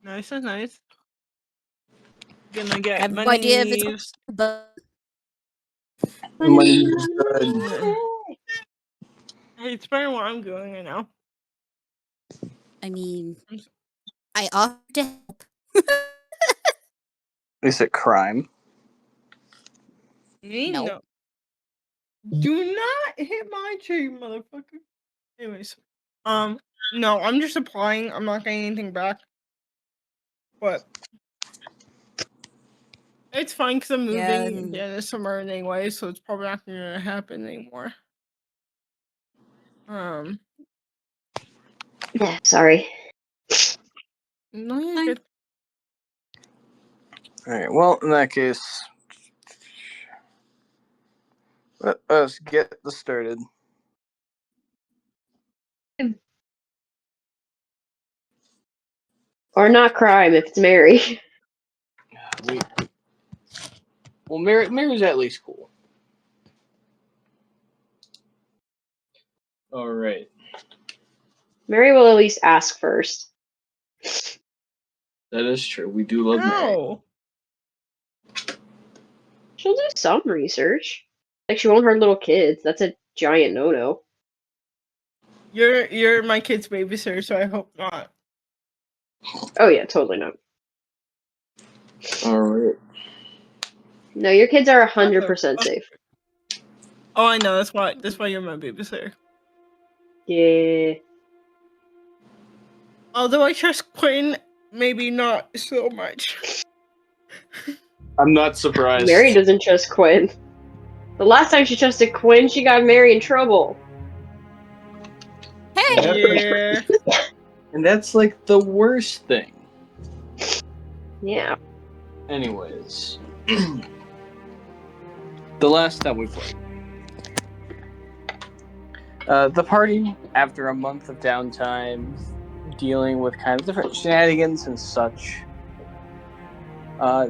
Nice and nice. Gonna get I have no money. idea if it's but Money is good. Hey, it's better what I'm doing right now. I mean, I offer to help. Is it crime? Me? No. No. Do not hit my tree, motherfucker. Anyways, no, I'm just applying. I'm not getting anything back. But it's fine because I'm moving at the end of summer anyway, so it's probably not gonna happen anymore. Yeah, sorry. No, you're good. Alright, well, in that case, let us get this started. Or not crime if it's Marri. Wait. Well, Mary's at least cool. Alright. Marri will at least ask first. That is true. We do love Mary. No. She'll do some research. Like, she won't hurt little kids. That's a giant no-no. You're my kid's babysitter, so I hope not. Oh yeah, totally not. Alright. No, your kids are 100% safe. Oh, I know. That's why you're my babysitter. Yeah. Although I trust Quinn, maybe not so much. I'm not surprised. Marri doesn't trust Quinn. The last time she trusted Quinn, she got Marri in trouble. Hey! Yeah. And that's like the worst thing. Yeah. Anyways. The last time we played. The party, after a month of downtime, dealing with kind of different shenanigans and such,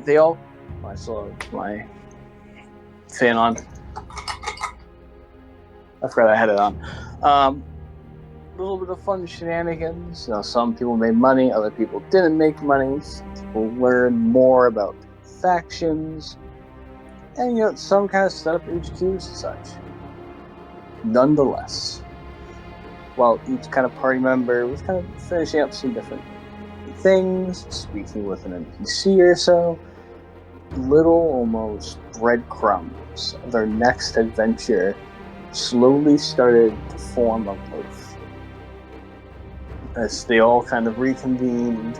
they all... I still have my fan on. I forgot I had it on. A little bit of fun shenanigans. You know, some people made money, other people didn't make money. Some people learned more about factions, and you know, some kind of set up HQs and such. Nonetheless, while each kind of party member was kind of finishing up some different things, speaking with an NPC or so, little almost breadcrumbs of their next adventure slowly started to form up of as they all kind of reconvened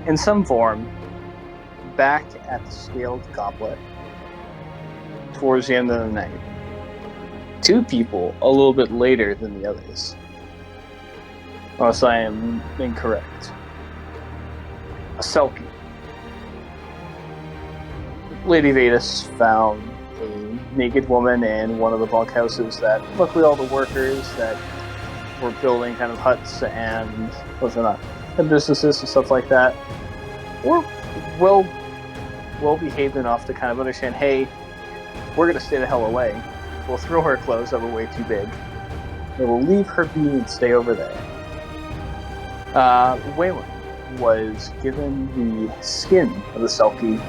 in some form back at the scaled goblet towards the end of the night. Two people a little bit later than the others. Unless I am incorrect. A Selkie. Lady Vetis found a naked woman in one of the bunkhouses that luckily all the workers that were building kind of huts and and businesses and stuff like that were well behaved enough to kind of understand, hey, we're gonna stay the hell away. We'll throw her clothes that were way too big. And we'll leave her be and stay over there. Wylan was given the skin of the Selkie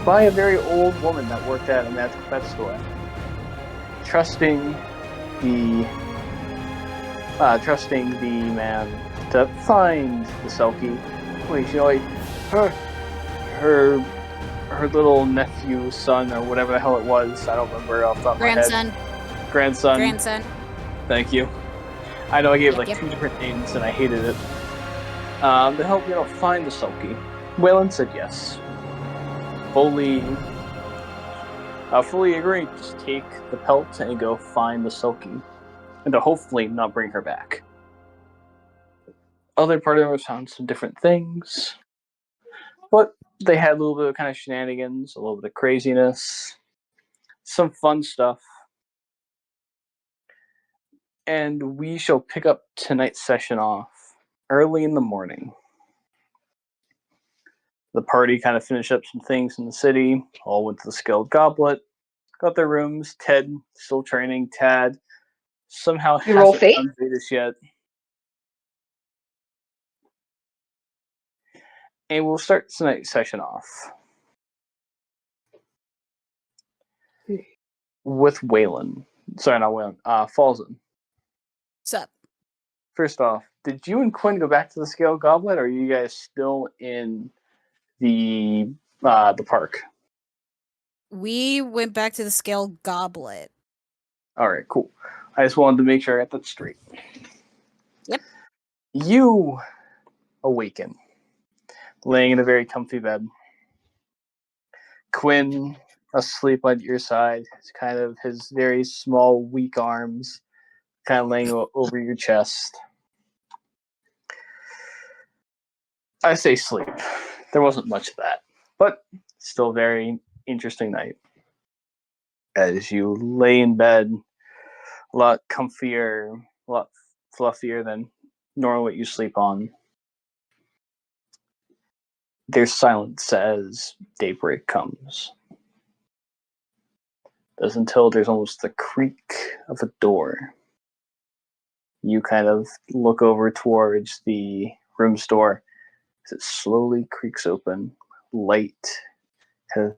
by a very old woman that worked at a magical pet store. Trusting the man to find the Selkie. You know, her little nephew, son, or whatever the hell it was. I don't remember off the top of my head. Grandson. Thank you. I know I gave two different names and I hated it. To help, find the Selkie. Wylan said yes. Fully agreed. Just take the pelt and go find the Selkie. And to hopefully not bring her back. Other party members found some different things. But they had a little bit of kind of shenanigans, a little bit of craziness, some fun stuff. And we shall pick up tonight's session off early in the morning. The party kind of finished up some things in the city, all went to the Skilled Goblet, got their rooms. Ted, still training. Tad, somehow hasn't done Vetis yet. And we'll start tonight's session off with Wylan. Sorry, not Wylan. Falzen. Sup? First off, did you and Quinn go back to the Scale Goblet, or are you guys still in the park? We went back to the Scale Goblet. All right, cool. I just wanted to make sure I got that straight. Yep. You awaken, laying in a very comfy bed. Quinn asleep on your side. It's kind of his very small, weak arms kind of laying over your chest. I say sleep. There wasn't much of that, but still very interesting night. As you lay in bed, a lot comfier, a lot fluffier than normally what you sleep on. There's silence as daybreak comes. That's until there's almost the creak of a door. You kind of look over towards the room's door as it slowly creaks open, light kind of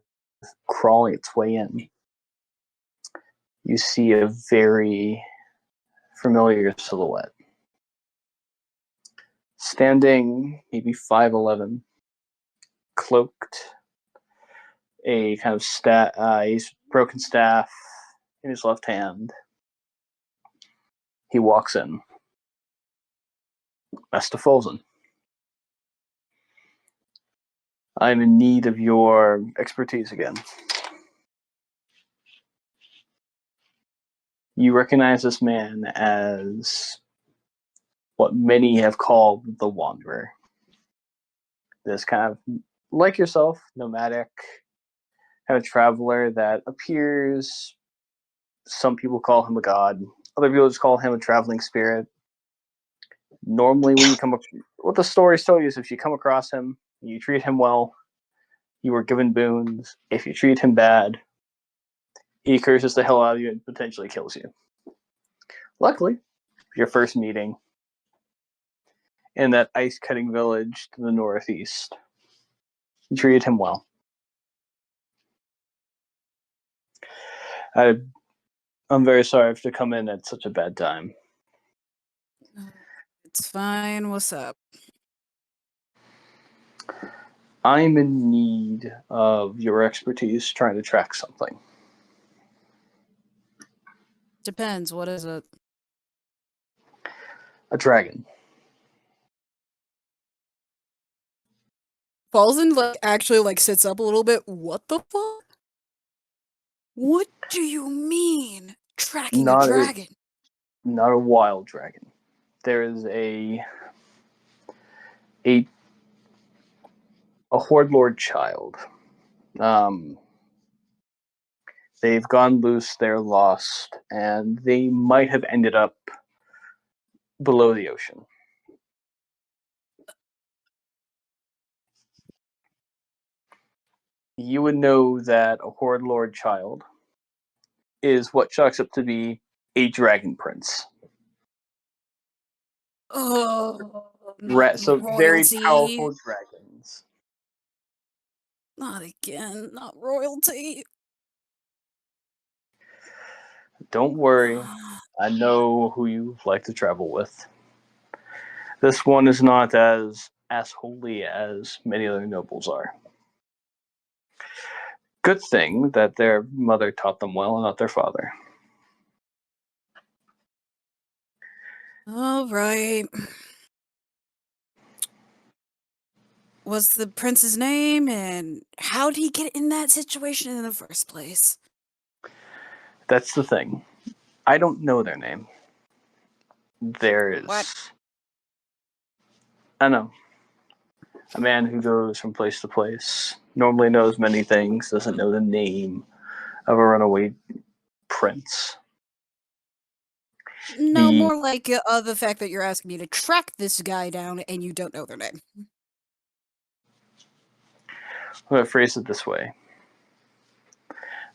crawling its way in. You see a very familiar silhouette. Standing maybe 5'11", cloaked, a kind of he's broken staff in his left hand. He walks in. Master Falzen, I'm in need of your expertise again. You recognize this man as what many have called the Wanderer. This kind of, like yourself, nomadic, kind of traveler that appears, some people call him a god, other people just call him a traveling spirit. Normally when you come up, what the stories tell you is if you come across him, you treat him well, you are given boons. If you treat him bad, he curses the hell out of you and potentially kills you. Luckily, your first meeting in that ice-cutting village to the northeast, you treated him well. I'm very sorry I have to come in at such a bad time. It's fine. What's up? I'm in need of your expertise trying to track something. Depends. What is it? A dragon. Falzen actually sits up a little bit. What the fuck? What do you mean tracking a dragon? Not a wild dragon. There is a Horde Lord child. They've gone loose, they're lost, and they might have ended up below the ocean. You would know that a Horde Lord child is what chalks up to be a dragon prince. Oh, So very powerful dragons. Not again. Not royalty. Don't worry. I know who you like to travel with. This one is not as holy as many other nobles are. Good thing that their mother taught them well and not their father. All right. What's the prince's name, and how did he get in that situation in the first place? That's the thing. I don't know their name. There is... What? I know. A man who goes from place to place, normally knows many things, doesn't know the name of a runaway prince. No, more like the fact that you're asking me to track this guy down and you don't know their name. I'm going to phrase it this way.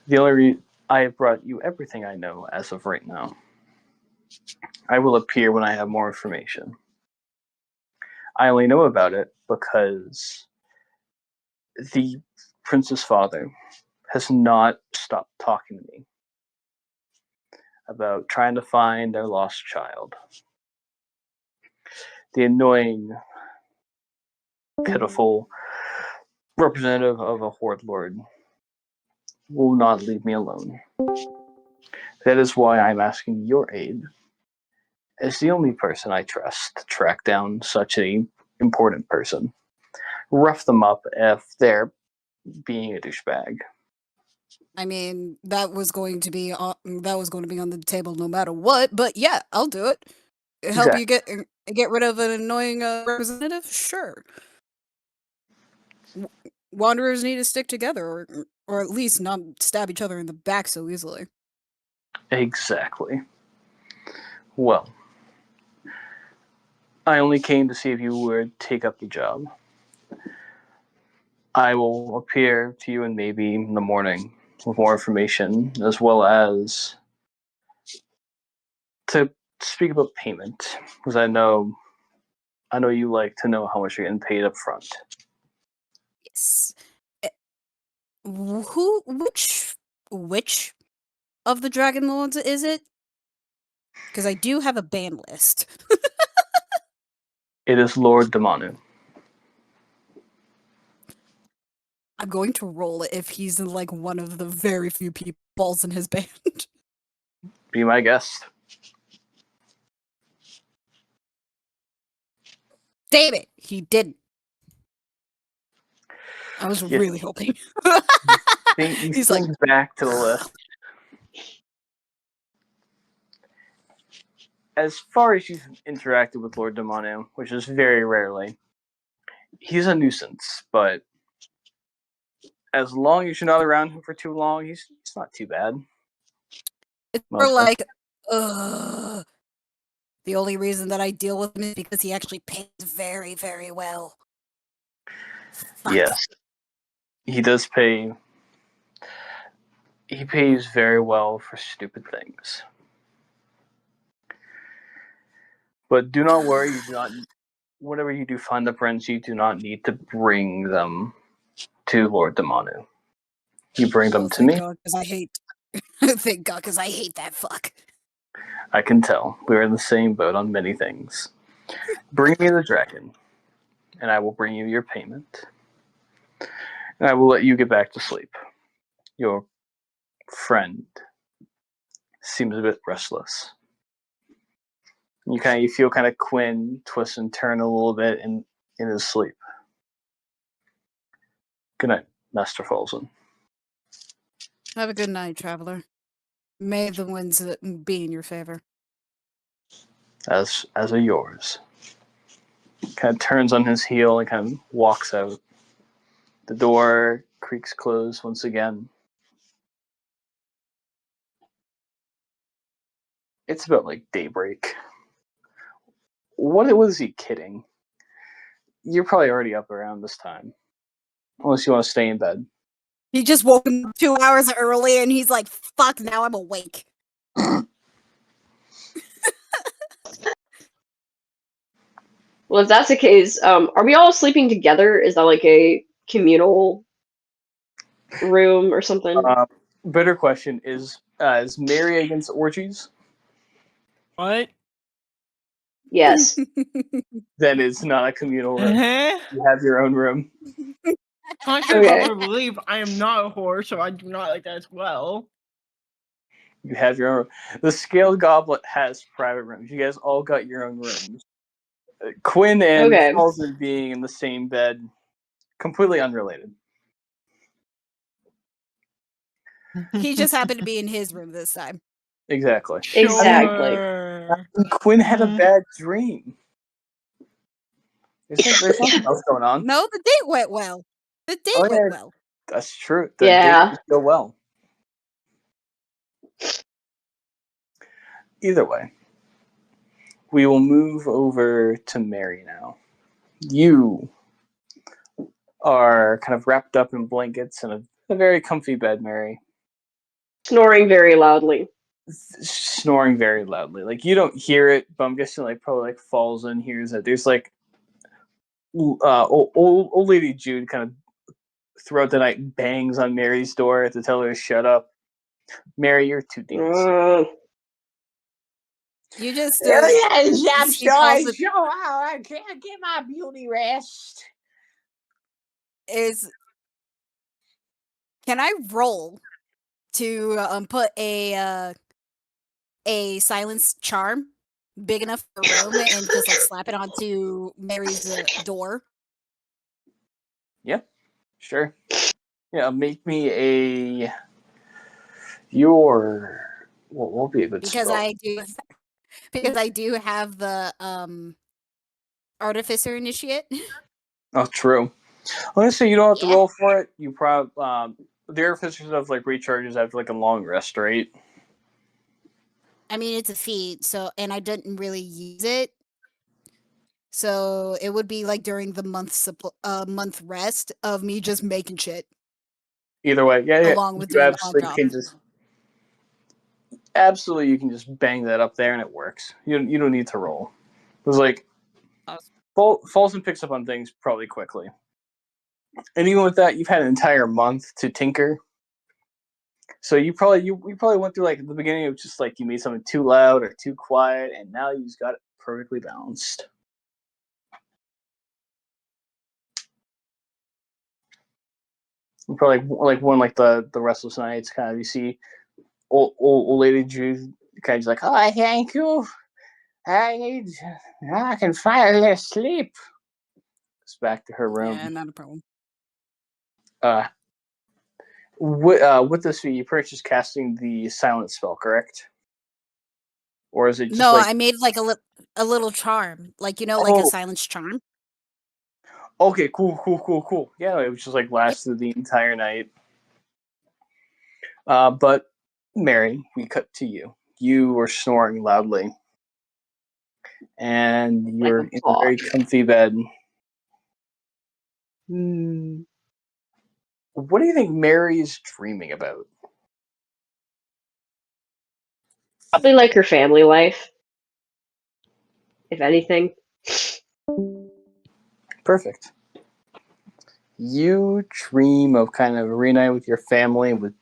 The only reason I have brought you everything I know as of right now. I will appear when I have more information. I only know about it because the prince's father has not stopped talking to me about trying to find their lost child. The annoying, pitiful representative of a Horde Lord will not leave me alone. That is why I'm asking your aid, as the only person I trust to track down such an important person. Rough them up if they're being a douchebag. I mean, that was going to be on the table no matter what. But yeah, I'll do it. Help you get rid of an annoying representative? Sure. Wanderers need to stick together, or at least not stab each other in the back so easily. Exactly. Well, I only came to see if you would take up the job. I will appear to you in maybe in the morning with more information, as well as to speak about payment, because I know you like to know how much you're getting paid up front. Yes. Which of the Dragon Lords is it? Because I do have a ban list. It is Lord Damanu. I'm going to roll it if he's like one of the very few people in his band. Be my guest. Damn it, he didn't. I was Yes. really hoping. He's like back to the list. As far as you've interacted with Lord Damanu, which is very rarely, he's a nuisance, but as long as you're not around him for too long, he's not too bad. It's more like, the only reason that I deal with him is because he actually pays very, very well. Fuck. Yes. He does pay. He pays very well for stupid things. But do not worry, you do not. Whenever you do find the friends, you do not need to bring them to Lord Damanu. You bring them to me. God, because I hate. Thank God, because I hate that fuck. I can tell. We're in the same boat on many things. Bring me the dragon, and I will bring you your payment. And I will let you get back to sleep. Your friend seems a bit restless. You feel kind of Quinn twist and turn a little bit in his sleep. Good night, Master Falzen. Have a good night, traveler. May the winds be in your favor. As are yours. Kind of turns on his heel and kind of walks out. The door creaks closed once again. It's about like daybreak. What was he kidding? You're probably already up around this time. Unless you want to stay in bed. He just woke up 2 hours early and he's like, fuck, now I'm awake. Well, if that's the case, are we all sleeping together? Is that like a communal room or something? Better question is Marri against orgies? What? Yes. Then it's not a communal room. You have your own room. Contrary to popular belief, I am not a whore, so I do not like that as well. You have your own room. The Scaled Goblet has private rooms. You guys all got your own rooms. Quinn and Falzen being in the same bed, completely unrelated. He just happened to be in his room this time. Exactly. Exactly. Quinn had a bad dream. There's something else going on. No, the date went well. The date went well. That's true. The date did go well. Either way, we will move over to Marri now. You are kind of wrapped up in blankets in a very comfy bed, Marri. Snoring very loudly. Snoring very loudly. Like, you don't hear it, but I'm guessing like probably like Falzen hears it. There's like old Lady Jude kind of throughout the night bangs on Mary's door to tell her to shut up. Mary, you're too dense. You just Yes, you I'm see Falzen sure I can't get my beauty rest. is. Can I roll to put a silence charm big enough for a room and just like slap it onto Mary's door? Yeah, sure. Yeah, make me a your what will be a good Because spell? I do have the artificer initiate. Oh, true. Honestly, you don't have to Yeah. roll for it. You probably the artificer stuff like recharges after like a long rest, right? I mean, it's a feat, so and I didn't really use it, so it would be like during the month rest of me just making shit Either way, yeah. along with You doing the odd absolutely job. can just absolutely you can just bang that up there and it works. You don't need to roll. It was like Falzen picks up on things probably quickly. And even with that, you've had an entire month to tinker. So you probably went through like at the beginning of just like you made something too loud or too quiet, and now you just got it perfectly balanced. You probably like one like the restless nights kind of you see old lady Drew kind of just like, oh, thank you. I can finally sleep. It's back to her room. Yeah, not a problem. With this fee, you purchased casting the silent spell, correct? Or is it just No, like I made like a little charm, like like a oh, silence charm. okay, cool. Yeah, it was just like lasted the entire night. But Mary, we cut to you. You were snoring loudly, and Like you're a in a boss. very comfy bed. What do you think Mary is dreaming about? Probably like her family life, if anything. Perfect. You dream of kind of a reuniting with your family, with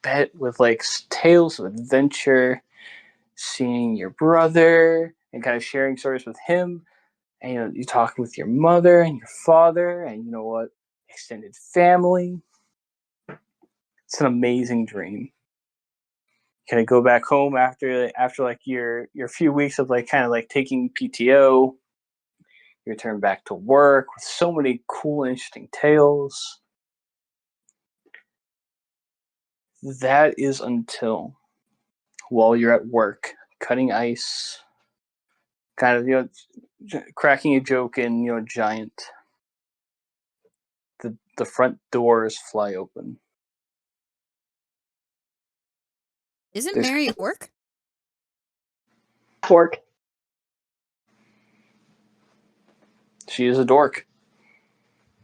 like tales of adventure, seeing your brother, and kind of sharing stories with him. And you talk with your mother and your father, and you know what, extended family. It's an amazing dream. Can I go back home after like your few weeks of like kind of like taking PTO? You return back to work with so many cool, interesting tales. That is until while you're at work, cutting ice, kind of cracking a joke in giant. The front doors fly open. Isn't There's Mary at work? Fork. She is a dork.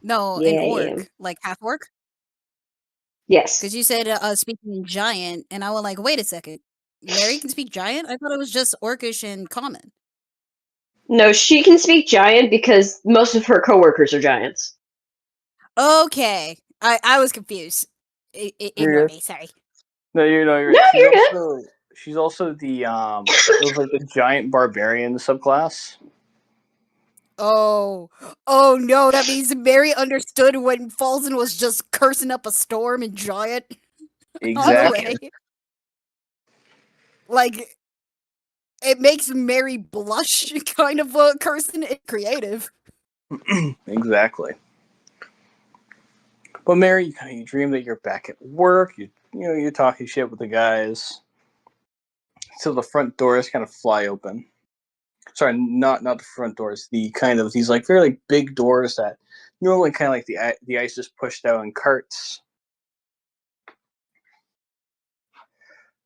No, Yeah, an I am. orc, like half orc. Yes. Because you said speaking giant, and I was like, wait a second, Mary can speak giant? I thought it was just orcish and common. No, she can speak giant because most of her coworkers are giants. Okay, I was confused. Ignore You're me, sorry. No, you're No, right. you're good. She's also the it was like the giant barbarian subclass. Oh no, that means Mary understood when Falzen was just cursing up a storm and giant on the Exactly. way. Like, it makes Mary blush, kind of cursing and creative. Exactly. But Mary, you dream that you're back at work. You're talking shit with the guys. So the front doors kind of fly open. Sorry, not the front doors. The kind of these like very like big doors that normally kind of like the ice is pushed out in carts.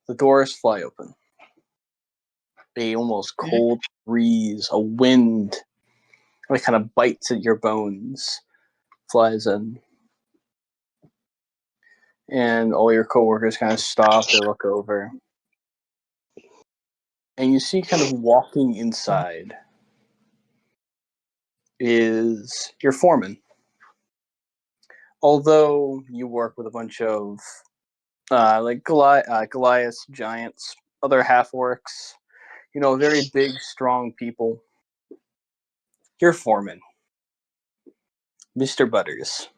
The doors fly open. A almost cold breeze, a wind, like kind of bites at your bones, flies in, and all your coworkers kind of stop. They look over, and you see kind of walking inside is your foreman. although you work with a bunch of like Goliath giants, other half orcs, very big, strong people. Your foreman, Mr. Butters,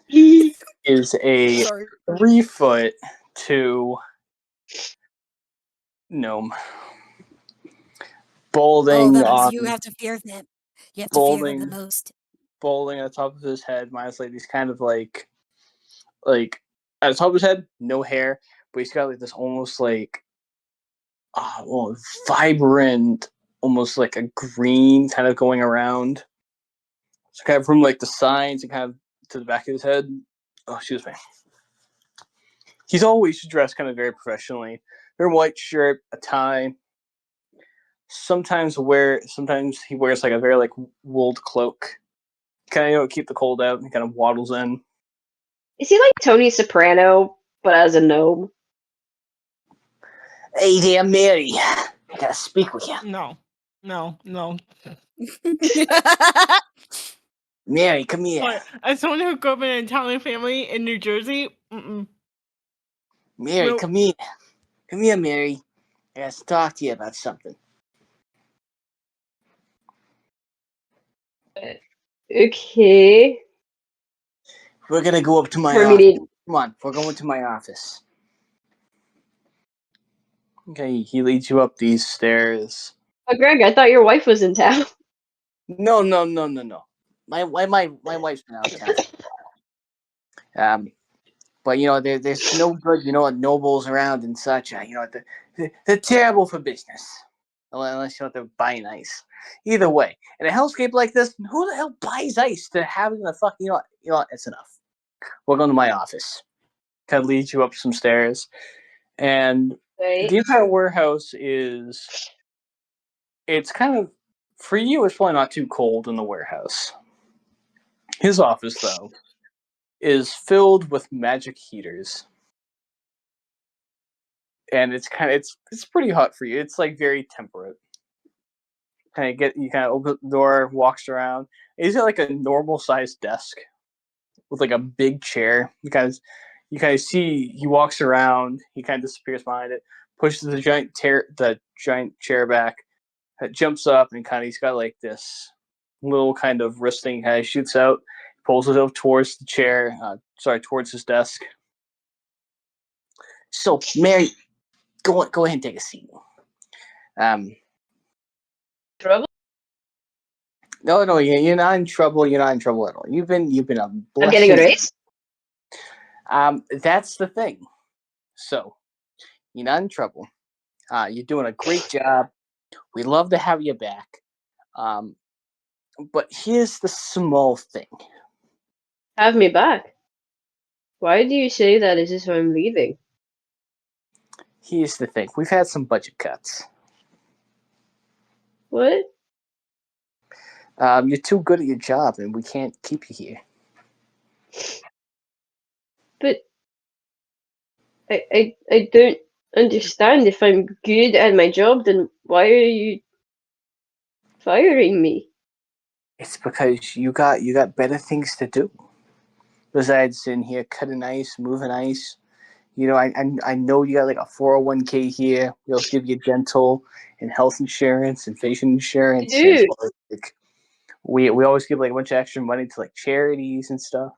is a Sorry. 3'2" gnome. Balding You on have to fear them. You have to fear them the balding most. balding on the top of his head, minus like these kind of like at the top of his head, no hair, but he's got like this almost like vibrant, almost like a green kind of going around. So kind of from like the sides and kind of to the back of his head. Oh, excuse me. He's always dressed kind of very professionally. Very white shirt, a tie. Sometimes he wears like a very like wooled cloak. Kind of keep the cold out and kind of waddles in. Is he like Tony Soprano, but as a gnome? Hey there, Marri. I gotta speak with you. No. Marri, come here. But as someone who grew up in an Italian family in New Jersey, Marri, Nope. come here. Come here, Marri. I gotta talk to you about something. Okay. We're gonna go up to my We're office. meeting. Come on, we're going to my office. Okay, he leads you up these stairs. Oh, Greg, I thought your wife was in town. No. My wife's been out of town. But there's no good, nobles around and such. They're terrible for business, unless they're buying ice. Either way, in a hellscape like this, who the hell buys ice to have in the fuck? It's enough. We're going to my office. Kind of leads you up some stairs, and Right. the entire warehouse it's kind of, for you, it's probably not too cold in the warehouse. His office, though, is filled with magic heaters. And it's pretty hot for you. It's like very temperate. You kind of open the door, walks around. He's got like a normal sized desk with like a big chair. You kind of see he walks around. He kind of disappears behind it, pushes the giant chair back, jumps up, and he's got like this little kind of wrist thing. Kind of shoots out, pulls it up towards the chair. Towards his desk. So, Marri, go ahead and take a seat. Trouble? No, you're not in trouble. You're not in trouble at all. You've been a I'm blessing. getting a raise? That's the thing. So, you're not in trouble. You're doing a great job. We'd love to have you back. But here's the small thing. Have me back. Why do you say that as if I'm leaving? Here's the thing. We've had some budget cuts. What? You're too good at your job, and we can't keep you here. But I don't understand. If I'm good at my job, then why are you firing me? It's because you got better things to do besides sitting here cutting ice, moving ice. I know you got like a 401k here. We also give you dental and health insurance and vision insurance. You do. Like, we always give like a bunch of extra money to like charities and stuff.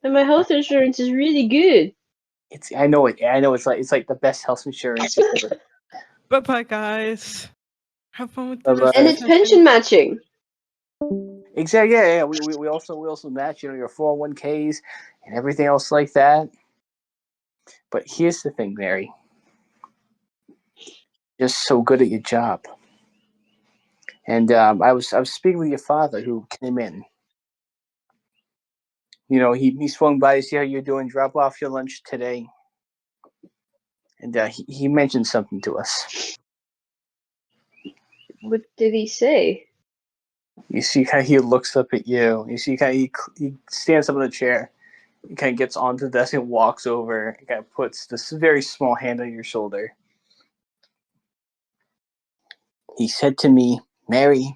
And my health insurance is really good. I know it's like the best health insurance ever. Bye-bye, guys. Have fun with Bye-bye. the And it's pension matching. Exactly. Yeah. We also match your 401ks and everything else like that. But here's the thing, Marri. You're so good at your job. And I was speaking with your father, who came in. He swung by to see how you're doing, drop off your lunch today. And he mentioned something to us. What did he say? You see how he looks up at you. You see how he stands up in the chair. He kind of gets onto the desk and walks over and kind of puts this very small hand on your shoulder. He said to me, Marri.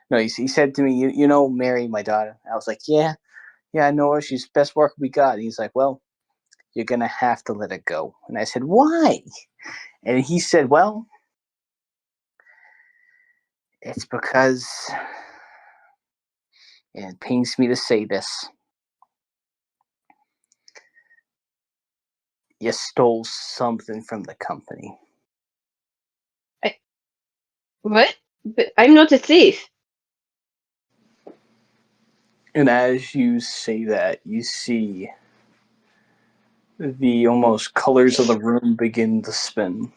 No, he said to me, you know Marri, my daughter. I was like, yeah, I know she's the best work we got. And he's like, well, you're going to have to let it go. And I said, why? And he said, well, it's because, and it pains me to say this, you stole something from the company. What? But I'm not a thief. And as you say that, you see the almost colors of the room begin to spin.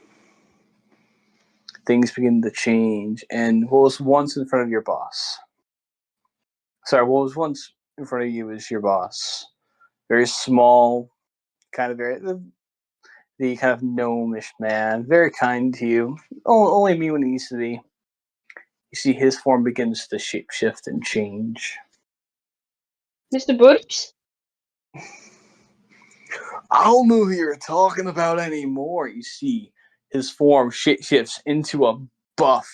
Things begin to change. And what was once in front of your boss, what was once in front of you is your boss. Very small, kind of the kind of gnomish man, very kind to you. Only me when he needs to be. You see his form begins to shapeshift and change. Mr. Burks? I don't know who you're talking about anymore. You see his form shifts into a buff,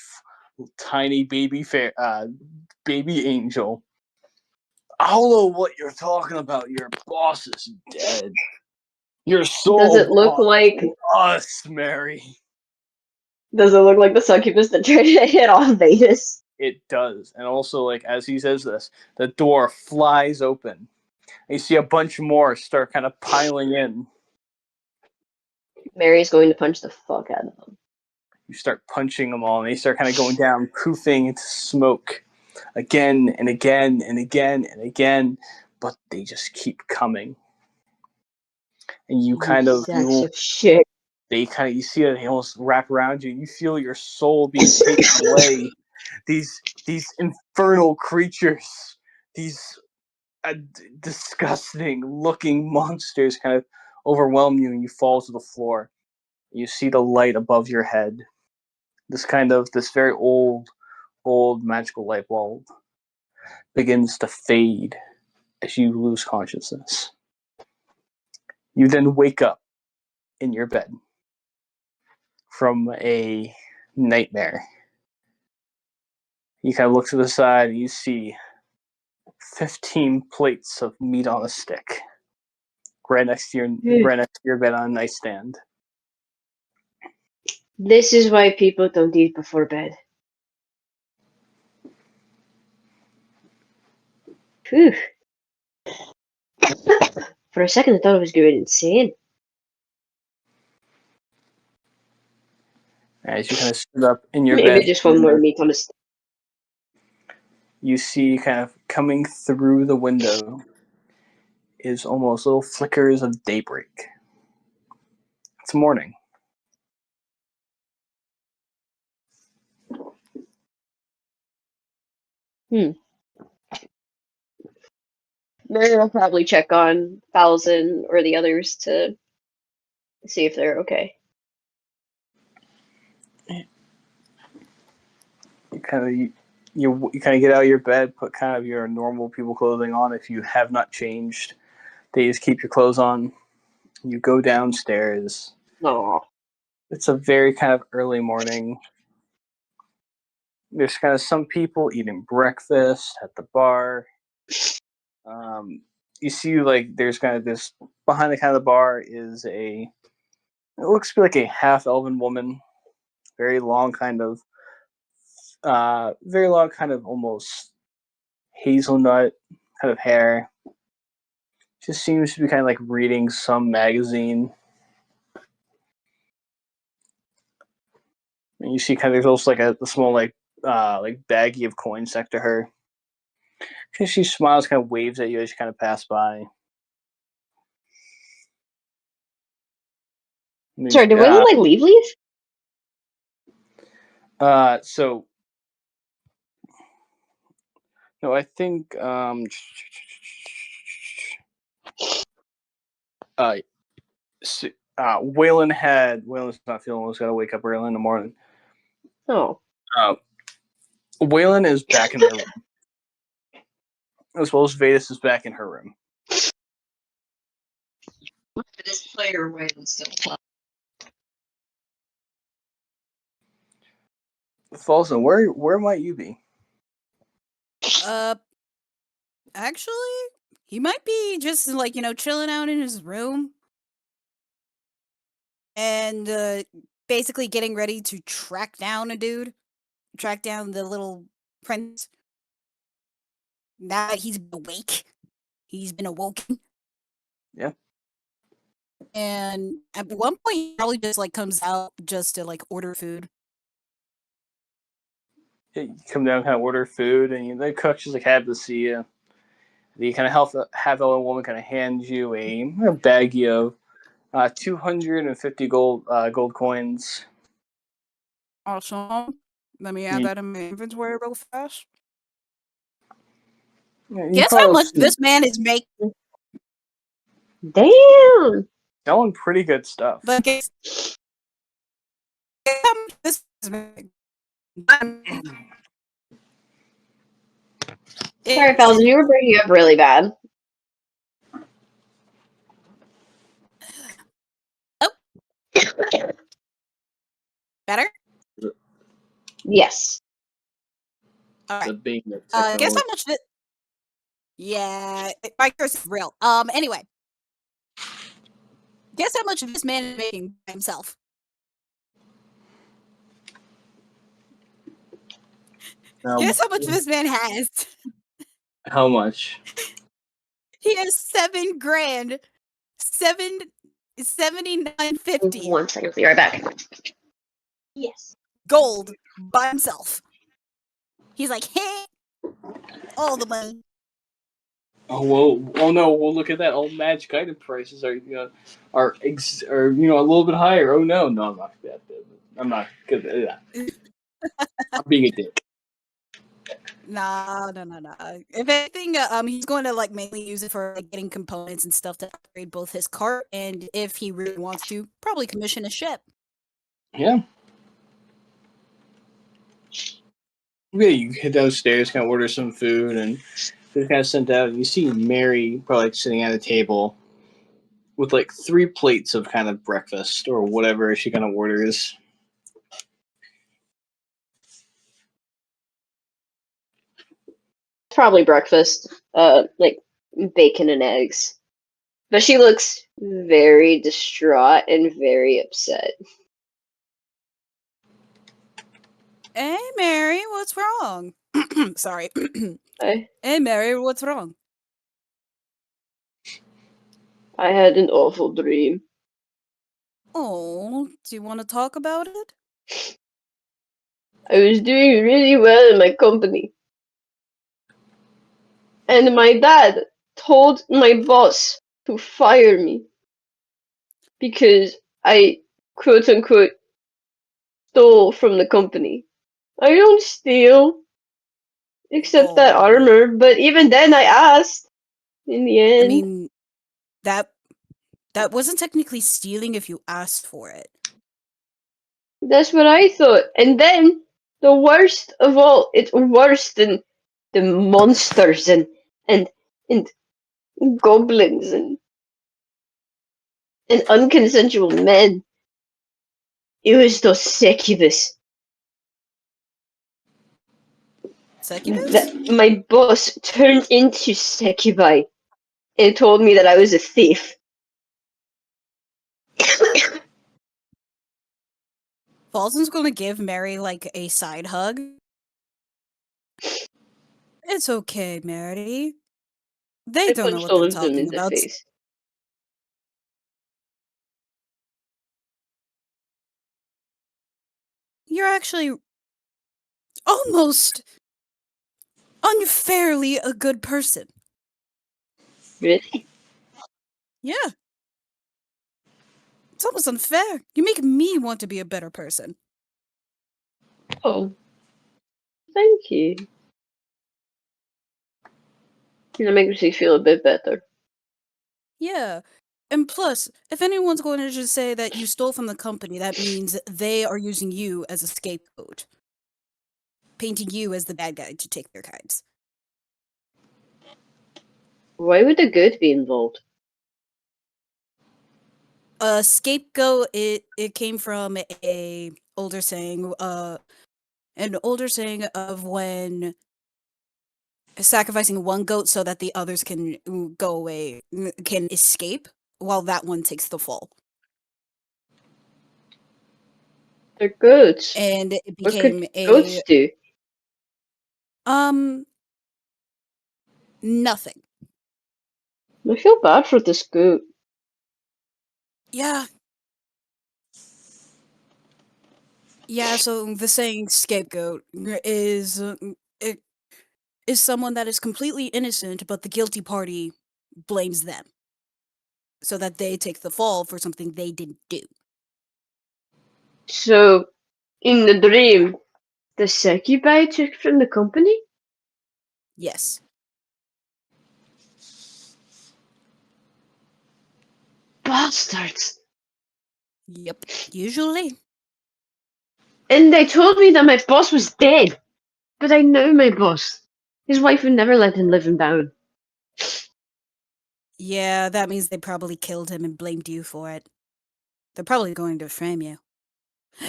tiny baby angel. I don't know what you're talking about. Your boss is dead. Your soul Does it look like us, Marri. Does it look like the succubus that tried to hit off Vetis? It does. And also, like, as he says this, the door flies open. And you see a bunch more start kind of piling in. Mary's going to punch the fuck out of them. You start punching them all, and they start kind of going down, poofing into smoke. Again and again and again and again. But they just keep coming. And you kind of... Sacks of shit. You see it, they almost wrap around you. You feel your soul being taken away. These infernal creatures, these disgusting looking monsters kind of overwhelm you, and you fall to the floor. You see the light above your head. This very old magical light bulb begins to fade as you lose consciousness. You then wake up in your bed from a nightmare. You kind of look to the side and you see 15 plates of meat on a stick right next to your bed on a nightstand. This is why people don't eat before bed. Whew. For a second I thought I was going insane. As you kind of sit up in your Maybe bed, just one more meat on a stick. you see kind of coming through the window is almost little flickers of daybreak. It's morning. Mary will probably check on Falzen or the others to see if they're okay. You kind of get out of your bed, put kind of your normal people clothing on if you have not changed. They just keep your clothes on. You go downstairs. Aww. It's a very kind of early morning. There's kind of some people eating breakfast at the bar. You see, like, there's kind of this behind the kind of the bar is it looks to be like a half elven woman, very long kind of almost hazelnut kind of hair. Just seems to be kind of like reading some magazine. And you see kind of there's also like a small like baggie of coins next to her. She smiles, kind of waves at you as you kind of pass by. Sorry, did Wylan like leave? So no, I think Wylan's not feeling well. He's got to wake up early in the morning. Oh. Wylan is back in her room. As well as Vetis is back in her room. This player Wylan's still playing. Falzen, where might you be? Actually, He might be just like, chilling out in his room and basically getting ready to track down track down the little prince. Now that he's been awake, he's been awoken. Yeah. And at one point, he probably just like comes out just to like order food. You come down, kind of order food, and the cook's just like happy to see you. You kind of have the old woman kind of hand you a baggie of 250 gold coins. Awesome. Let me add that in my inventory real fast. Yeah, Guess how much this man is making? Damn. Selling pretty good stuff. But guess how much this is making? Sorry, Falzen, you were breaking up really bad. Oh. Better? Yes. All right. Guess Guess how much this? Yeah, my curse is real. Anyway, guess how much this man is making by himself? Guess how much this man has? How much? He has $7,000. 79.50 1 second, I'll be right back. Yes. gold by himself. He's like, hey, all the money. Oh well! Oh no! Well, look at that. All magic item prices are a little bit higher. Oh no! No, I'm not that. I'm not good. I'm being a dick. Nah. If anything, he's going to like mainly use it for like getting components and stuff to upgrade both his cart, and if he really wants to, probably commission a ship. Yeah. Yeah, you head downstairs, kind of order some food, and they're kind of sent out. And you see Marri probably like, sitting at a table with like 3 plates of kind of breakfast or whatever she kind of orders. Probably breakfast. Like bacon and eggs. But she looks very distraught and very upset. Hey, Marri, what's wrong? Sorry. I Hey, Marri, what's wrong? had an awful dream. Oh, do you want to talk about it? I was doing really well in my company. And my dad told my boss to fire me. Because I, quote unquote, stole from the company. I don't steal. Except that Oh. armor, but even then I asked. In the end. I mean, that wasn't technically stealing if you asked for it. That's what I thought. And then, the worst of all, it's worse than the monsters and goblins and unconsensual men. It was those succubus. Succubus? My boss turned into succubi and told me that I was a thief. Falzen's gonna give Marri like a side hug. It's okay, Marri. They I don't know punched what all they're of them talking in the about. face. You're actually almost unfairly a good person. Really? Yeah. It's almost unfair. You make me want to be a better person. Oh. Thank you. That makes me feel a bit better. Yeah. And plus, if anyone's going to just say that you stole from the company, that means they are using you as a scapegoat. Painting you as the bad guy to take their kinds. Why would the good be involved? A scapegoat, it came from a older saying, an older saying of when sacrificing one goat so that the others can go away, can escape, while that one takes the fall. They're goats. And it What became could goats do? Nothing. I feel bad for this goat. Yeah. Yeah, so the saying scapegoat is someone that is completely innocent, but the guilty party blames them so that they take the fall for something they didn't do. So, in the dream, the succubi took from the company? Yes. Bastards. Yep. Usually. And they told me that my boss was dead. But I know my boss. His wife would never let him live him down. Yeah, that means they probably killed him and blamed you for it. They're probably going to frame you.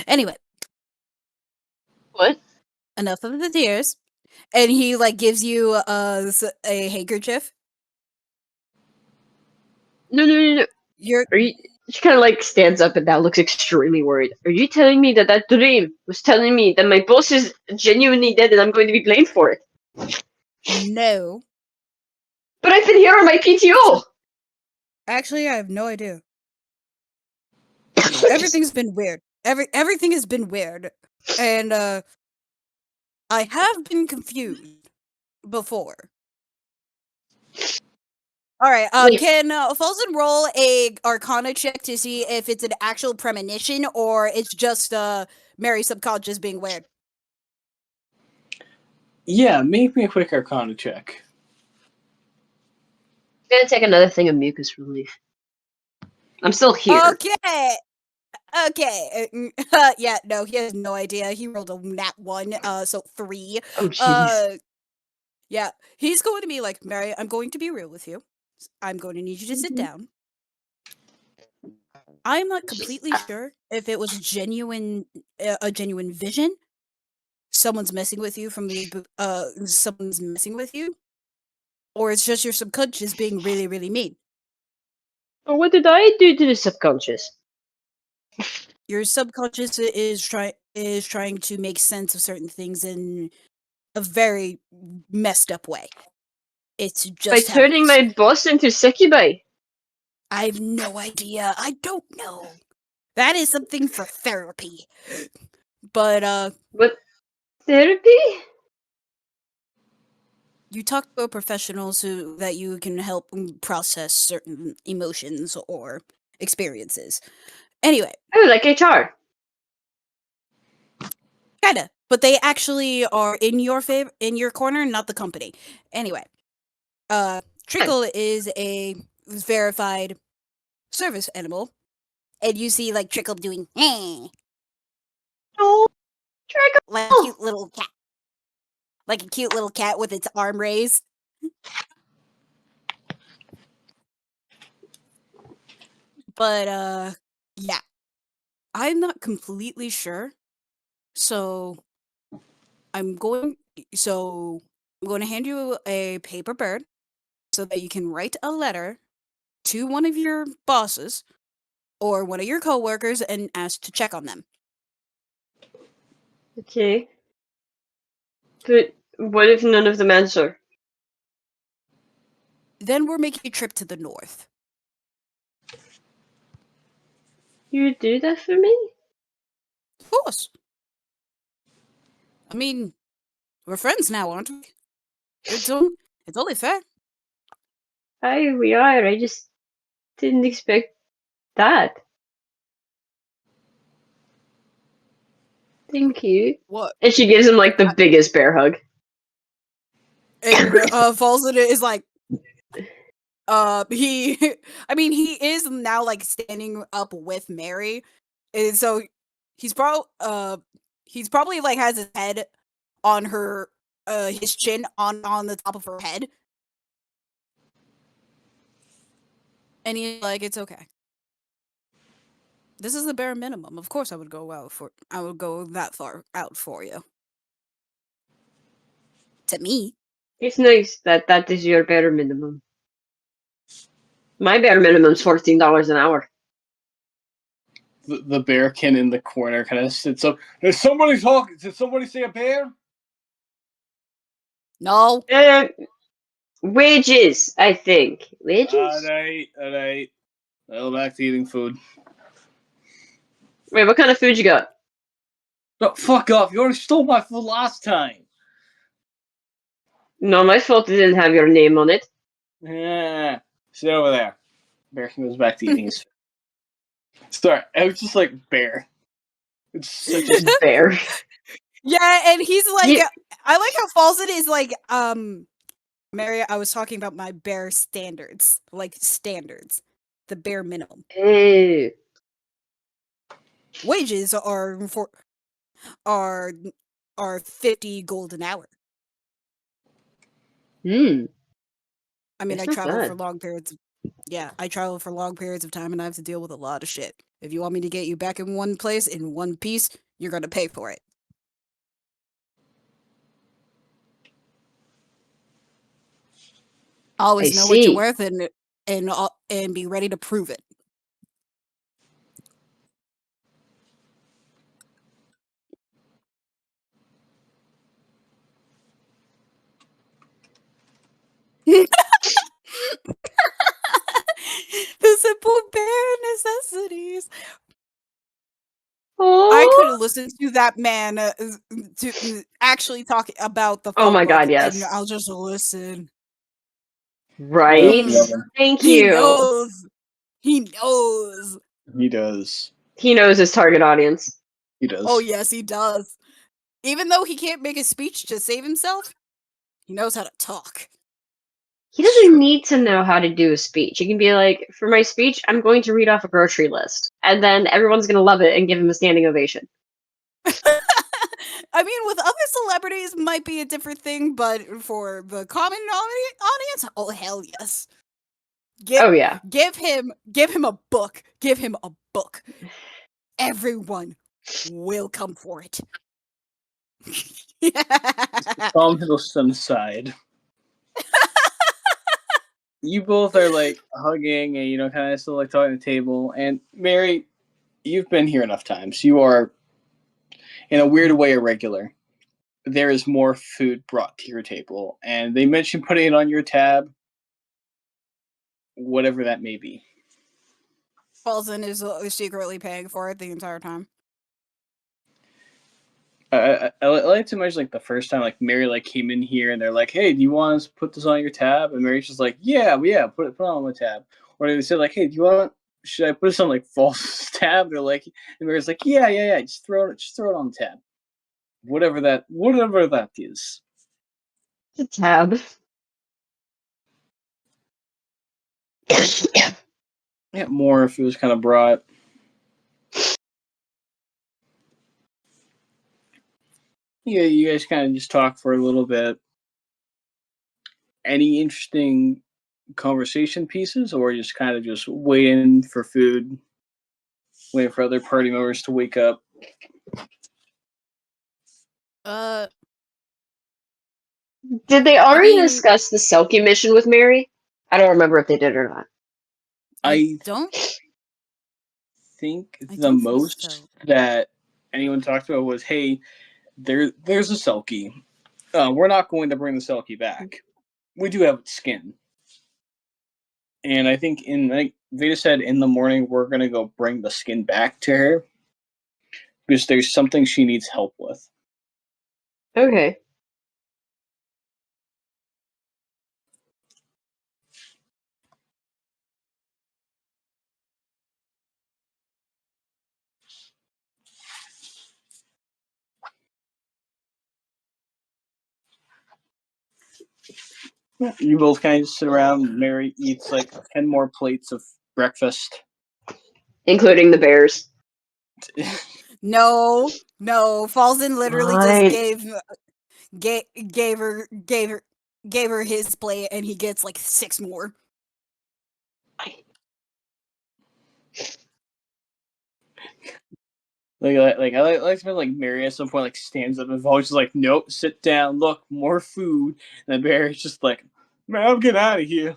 Anyway, What? enough of the tears. And he gives you a handkerchief. No. You're Are you? She kind of stands up and now looks extremely worried. Are you telling me that dream was telling me that my boss is genuinely dead and I'm going to be blamed for it? no. But I've been here on my PTO. Actually, I have no idea. Everything's been weird. Everything has been weird, and I have been confused before. All right. Wait. Can Falzen roll a Arcana check to see if it's an actual premonition or it's just Marri subconscious being weird? Yeah, make me a quick Arcana check. I'm gonna take another thing of mucus relief. I'm still here. Okay. Yeah, no, he has no idea. He rolled a nat 1, so 3. Oh jeez. Yeah, he's going to be like, Marri, I'm going to be real with you. I'm going to need you to sit down. I'm not completely sure if it was a genuine vision. Someone's messing with you someone's messing with you, or it's just your subconscious being really, really mean. But what did I do to the subconscious? Your subconscious is trying to make sense of certain things in a very messed up way. It's just By how it turning is. my boss into succubi. I have no idea. I don't know. That is something for therapy. But What? Therapy? you talk to a professional so that you can help process certain emotions or experiences. Anyway, Oh, like HR. kinda, but they actually are in your favor, in your corner, not the company. Anyway, Trickle is a verified service animal, and you see Trickle doing Oh, Trickle. like a cute little cat, like a cute little cat with its arm raised. But yeah, I'm not completely sure, so I'm going to hand you a paper bird so that you can write a letter to one of your bosses or one of your coworkers and ask to check on them. Okay. But what if none of them answer? Then we're making a trip to the north. You would do that for me? Of course. I mean, we're friends now, aren't we? It's only fair. Hi, we are. I just didn't expect that. Thank you. What? And she gives him the biggest bear hug. And Falzen is like, he is now standing up with Marri, and so he's probably has his head on her his chin on the top of her head, and he's like, it's okay, this is the bare minimum. Of course I would go that far out for you. To me, It's nice that is your bare minimum. My bare minimum is $14 an hour. The bearkin in the corner kind of sits up. Is somebody talking? Did somebody say a bear? No. Wages, I think. Wages? Alright. Well, back to eating food. Wait, what kind of food you got? No, fuck off. You already stole my food last time. No, my fault it didn't have your name on it. Yeah. Sit over there. Bearkin goes back to eating his food. Sorry, I was just like, bear. It's such a Bear. Yeah, and he's like, Yeah. I like how Falzen is like, Mary, I was talking about my bare standards, like standards, the bare minimum. Hey. Wages are 50 gold an hour. Hmm. I mean, That's I not travel for bad. long periods. I travel for long periods of time, and I have to deal with a lot of shit. If you want me to get you back in one place in one piece, you're gonna pay for it. Always know what you're see. worth, and be ready to prove it. The simple bare necessities. I Oh. could listen to that man to actually talk about the Oh phone my book, god, and yes. I'll just listen. Right? love him. Thank He you. knows. He knows. He does. He knows his target audience. He does. Oh yes, he does. Even though he can't make a speech to save himself, he knows how to talk. He doesn't need to know how to do a speech. He can be like, for my speech, I'm going to read off a grocery list. And then everyone's going to love it and give him a standing ovation. I mean, with other celebrities, might be a different thing, but for the common audience, oh hell yes. Oh, yeah. Give him a book. Give him a book. Everyone will come for it. Calm Hiddleston aside. You both are like hugging and, you know, kind of still like talking at the table. And Mary, you've been here enough times. You are, in a weird way, a regular. There is more food brought to your table. And they mentioned putting it on your tab, whatever that may be. Falzen is secretly paying for it the entire time. I like to imagine like the first time like Mary like came in here and they're like, "Hey, do you want us to put this on your tab?" And Mary's just like, "Yeah, put it on my tab." Or they said like, "Hey, do you want? Should I put this on like false tab?" They're like, and Mary's like, "Yeah, just throw it on the tab, whatever that is." The tab. Yeah, more if it was kind of brought. Yeah, you guys kind of just talk for a little bit. Any interesting conversation pieces, or just kind of just waiting for food, waiting for other party members to wake up? Did they already mean- discuss the Selkie mission with Mary? I don't remember if they did or not. I don't think I the don't think most so. that anyone talked about was, "Hey, there's a Selkie. We're not going to bring the Selkie back. We do have its skin." And I think Veda said in the morning we're gonna go bring the skin back to her because there's something she needs help with. Okay. You both kind of just sit around. Mary eats like 10 more plates of breakfast. Including the bears. No. Falzen literally Fine. just gave her his plate, and he gets like 6 more. I like to like Marri at some point like stands up and Falzen's just like, nope, sit down, look, more food. And the bear is just like, man, I'm getting out of here.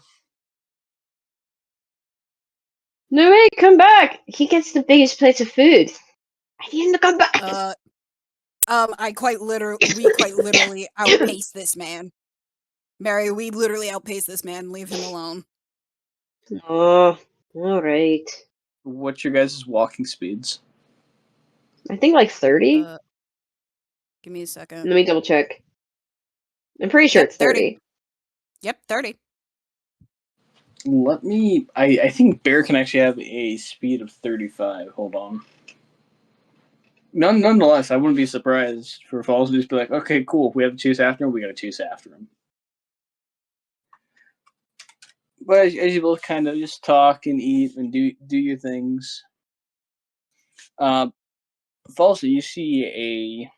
No way, come back! He gets the biggest plate of food. I need him to come back. We quite literally outpace this man. Marri, we literally outpace this man. Leave him alone. Oh, alright. What's your guys' walking speeds? I think like 30? Give me a second. Let me double check. I'm pretty sure Yep, it's 30. Yep, 30. I think Bear can actually have a speed of 35. Hold on. Nonetheless, I wouldn't be surprised for Falzen to just be like, okay, cool. If we have to chase after him, we gotta chase after him. But as you both kind of just talk and eat and do your things, Falzen, you see a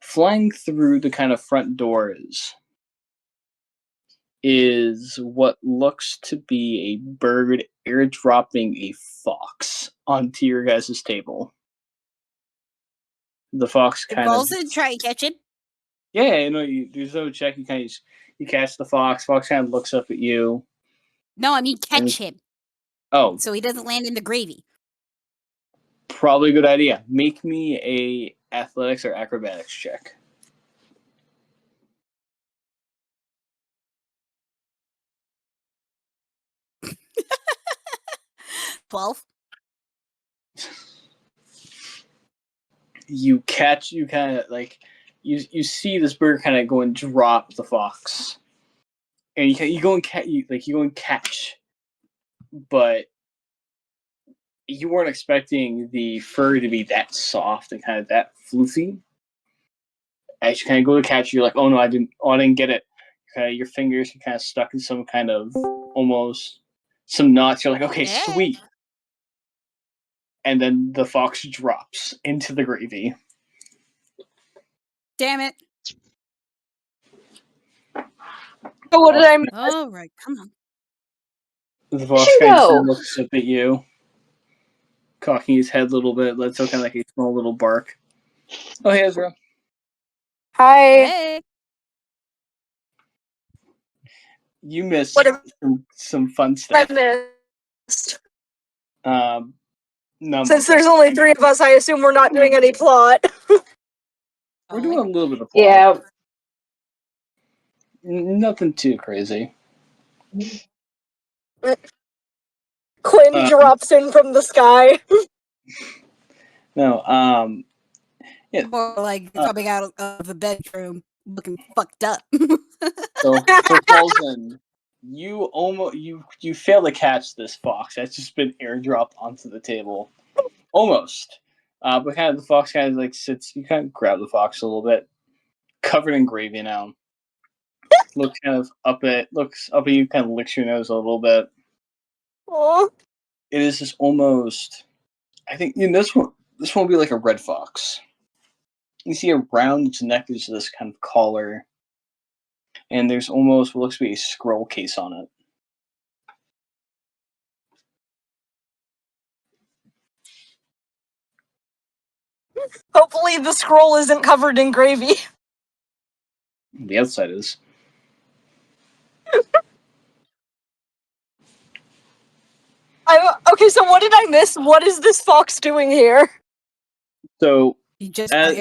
flying through the kind of front doors is what looks to be a bird airdropping a fox onto your guys' table. The fox kind of try and catch him. Yeah, you know, there's no check. You kind of you catch the fox. Fox kind of looks up at you. No, I mean catch him. Oh, So he doesn't land in the gravy. probably a good idea. Make me a athletics or acrobatics check. $12. You kind of like you see this bird kind of go and drop the fox, and you go and catch, but you weren't expecting the fur to be that soft and kind of that floofy. As you kind of go to catch, you're like, oh no, I didn't get it. Your fingers are kind of stuck in some kind of almost some knots. You're like, okay, sweet. And then the fox drops into the gravy. Damn it. So what did I miss? All right, come on. The fox kind of looks up at you, cocking his head a little bit, lets out kind of like a small little bark. Oh, hey, Ezra. Hi. Hey. You missed some fun I stuff. missed. No. Since there's only 3 of us, I assume we're not doing any plot. We're doing a little bit of plot. Yeah. Nothing too crazy. Quinn drops in from the sky. No, yeah. More like coming out of the bedroom looking fucked up. So Falzen, you fail to catch this fox that's just been airdropped onto the table. Almost. But kind of the fox kind of like sits, you kind of grab the fox a little bit, covered in gravy now. Looks up at you, kind of licks your nose a little bit. Aww. It is just almost, I think, this one will be like a red fox. You see around its neck there's this kind of collar, and there's almost what looks to be a scroll case on it. Hopefully the scroll isn't covered in gravy. The outside is. Okay, so what did I miss? What is this fox doing here? So He just as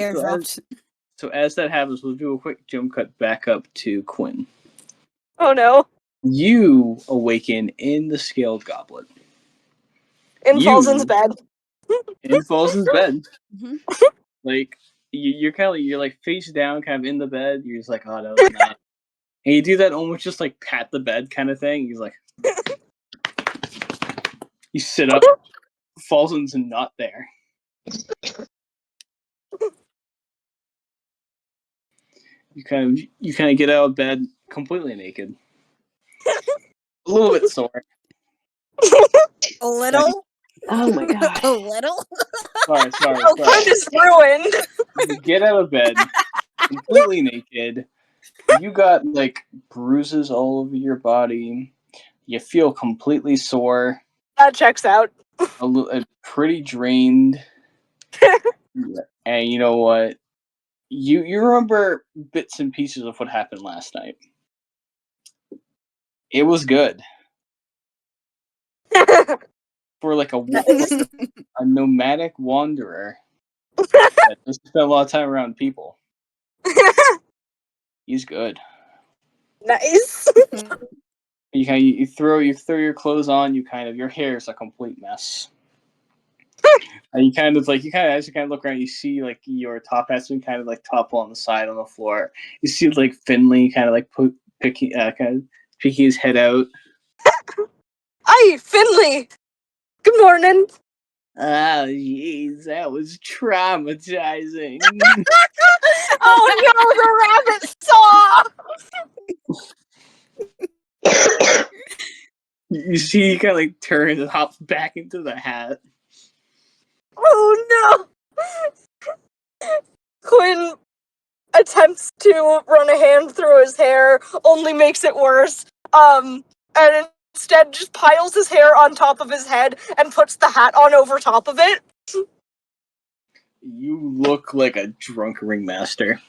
that happens, we'll do a quick jump cut back up to Quinn. Oh no. You awaken in the scaled goblet. In Falzen's bed. In Falzen's bed. Mm-hmm. Like, you're like face down, kind of in the bed. You're just like, oh, that was not. And you do that almost just like pat the bed kind of thing. He's like, you sit up. Falzen's not there. You kind of get out of bed completely naked. A little bit sore. A little? Oh my god. A little? Sorry. Oh, Quinn is ruined. You get out of bed completely naked. You got like bruises all over your body. You feel completely sore. That checks out. Pretty drained. And you know what? You remember bits and pieces of what happened last night. It was good. For like a nomadic wanderer that doesn't spend a lot of time around people. He's good. Nice. You throw your clothes on. Your hair is a complete mess. And you as you look around, you see like your top hat's been kind of like toppled on the side on the floor. You see like Finley kind of like peeking his head out. Hi, Finley. Good morning. Ah, jeez, that was traumatizing. Oh no, the rabbit saw. You see, he kind of like turns and hops back into the hat. Oh no. Quinn attempts to run a hand through his hair, only makes it worse. And instead just piles his hair on top of his head and puts the hat on over top of it. You look like a drunk ringmaster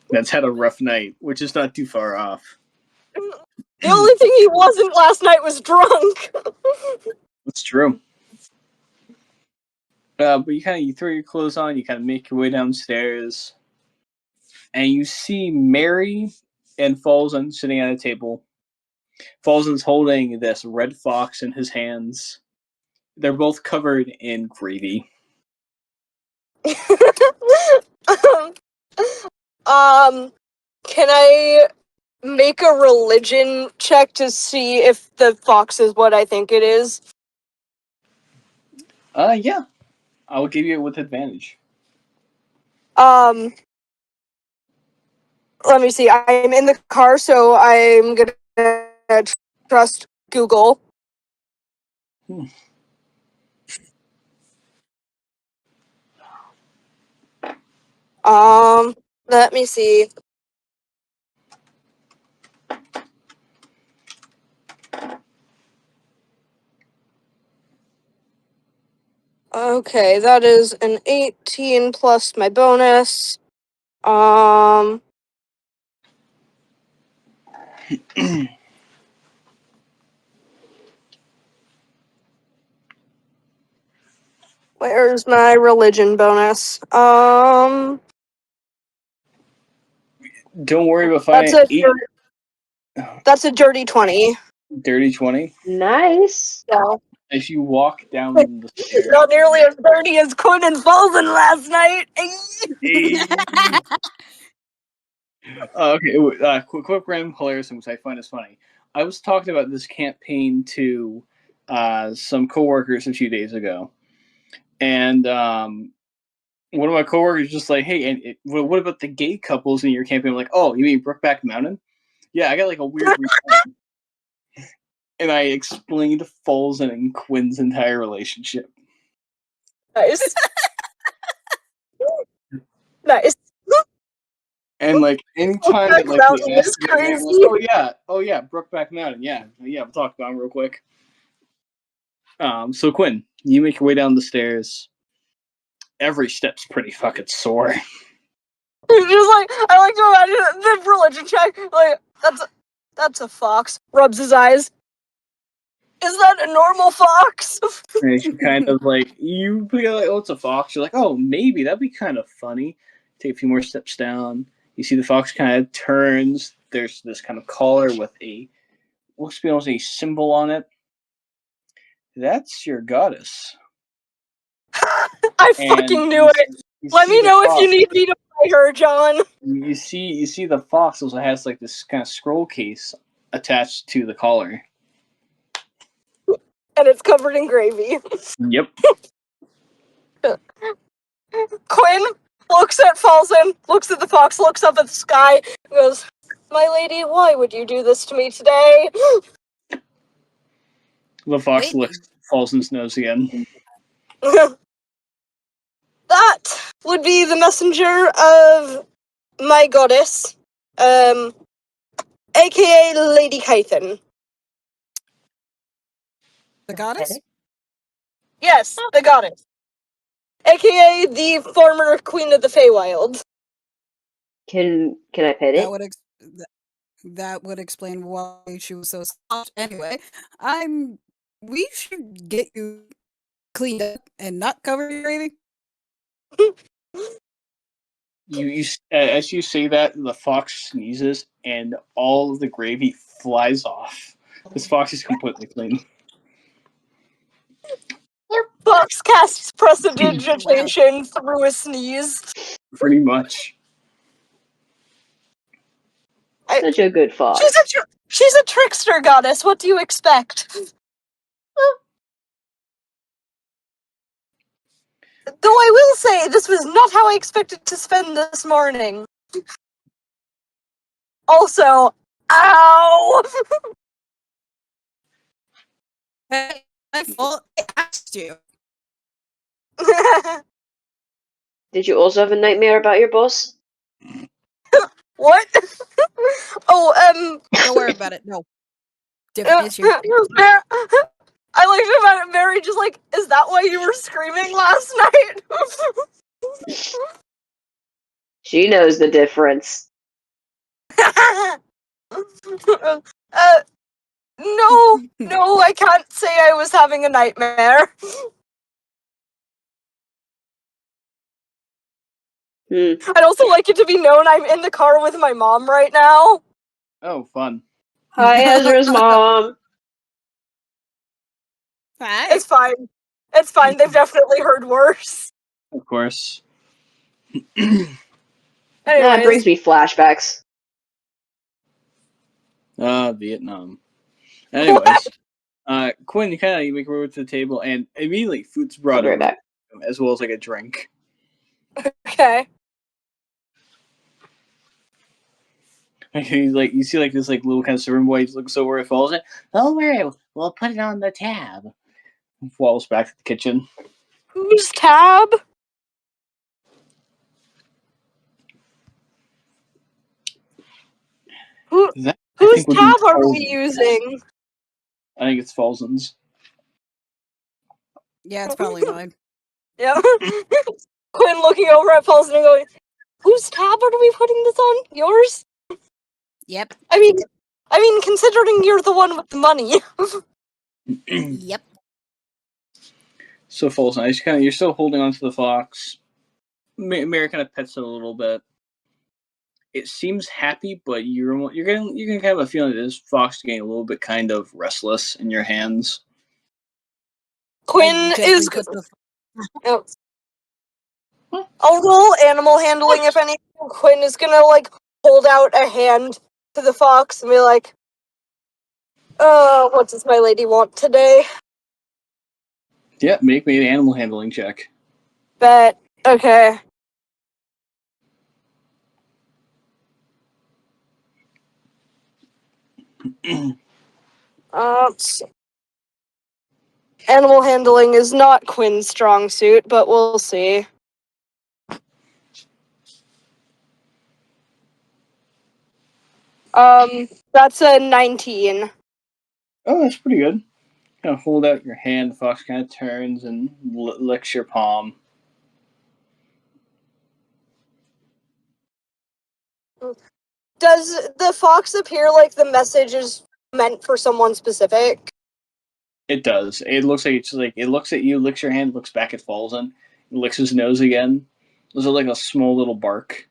that's had a rough night, which is not too far off. The only thing he wasn't last night was drunk. That's true. But you throw your clothes on, you kind of make your way downstairs, and you see Marri and Falzen sitting at a table. Falzen's holding this red fox in his hands. They're both covered in gravy. Can I make a religion check to see if the fox is what I think it is? Yeah. I'll give you it with advantage. Let me see. I'm in the car, so I'm gonna trust Google. Let me see. Okay, that is an 18 plus my bonus. Where's my religion bonus? Don't worry about finding that's a dirty 20. Dirty 20. Nice. Yeah. If you walk down the stairs. Not nearly as dirty as Quinn and Falzen last night. Okay, quick random comparison, which I find is funny. I was talking about this campaign to some coworkers a few days ago, and one of my coworkers just like, "Hey, and what about the gay couples in your campaign?" I'm like, "Oh, you mean Brookback Mountain?" Yeah, I got like a weird. And I explained Falzen and Quinn's entire relationship. Nice. Nice. And like anytime that like Mountain they ask is me, I'm crazy. like, oh yeah, Brookback Mountain, yeah, we'll talk about him real quick. So Quinn, you make your way down the stairs. Every step's pretty fucking sore. Just like I like to imagine the religion check. Like that's a fox. Rubs his eyes. Is that a normal fox? And she kind of like you be like, oh, it's a fox. You're like, oh, maybe that'd be kind of funny. Take a few more steps down. You see the fox kind of turns. There's this kind of collar with looks to be almost a symbol on it. That's your goddess. I fucking knew it. Let me know if you need me to fight her, John. You see the fox also has like this kind of scroll case attached to the collar. And it's covered in gravy. Yep. Quinn looks at Falzen, looks at the fox, looks up at the sky, and goes, "My lady, why would you do this to me today?" The fox licks Falzen's nose again. That would be the messenger of my goddess, aka Lady Kythen. The goddess? Yes, the goddess. aka the former queen of the Feywild. Can I pet That it? would that would explain why she was so soft. Anyway, we should get you cleaned up and not cover your gravy. As you say that, the fox sneezes and all of the gravy flies off. This fox is completely clean. Fox casts prestidigitation through a sneeze. Pretty much. Such a good fox. She's a trickster goddess. What do you expect? Though I will say, this was not how I expected to spend this morning. Also, ow! Hey, my fault. I asked you. Did you also have a nightmare about your boss? What? Oh, Don't worry about it. No. Different issue. I like about it, Mary, just like, is that why you were screaming last night? She knows the difference. No, I can't say I was having a nightmare. I'd also like it to be known I'm in the car with my mom right now. Oh, fun. Hi, Ezra's mom. Hi. It's fine. It's fine. They've definitely heard worse. Of course. That Anyways, brings me flashbacks. Vietnam. Anyways, Quinn, you make your way to the table, and immediately food's I'll brought be right over, back. as well as like a drink. okay. You see this little kind of servant boy looks over at Falzen. Don't worry, we'll put it on the tab. Falls back to the kitchen. Whose tab? Whose tab are we using? I think it's Falzen's. Yeah, it's probably mine. Yeah. Quinn looking over at Falzen and going, whose tab are we putting this on? Yours? Yep. I mean, considering you're the one with the money. Yep. So Falzen, you're still holding on to the fox. Mary kind of pets it a little bit. It seems happy, but you're gonna have a feeling that this fox is getting a little bit kind of restless in your hands. Quinn is. Put the Oh. I'll roll animal handling if anything. Quinn is gonna hold out a hand to the fox and be like, what does my lady want today? Yeah, make me an animal handling check. Bet. Okay. Animal handling is not Quinn's strong suit, but we'll see. That's a 19. Oh, that's pretty good. Kind of hold out your hand. The fox kind of turns and licks your palm. Does the fox appear like the message is meant for someone specific? It does. It looks like it looks at you, licks your hand, looks back at Falzen, licks his nose again. There's like a small little bark.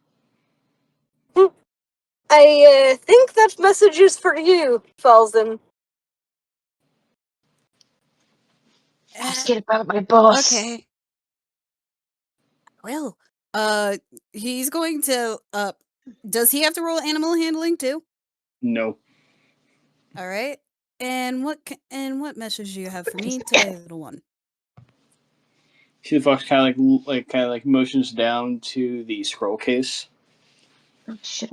I think that message is for you, Falzen. Ask it about my boss. Okay. Well, he's going to does he have to roll animal handling too? No. All right. And what message do you have for me today, little one? See the fox kind of motions down to the scroll case. Oh, shit.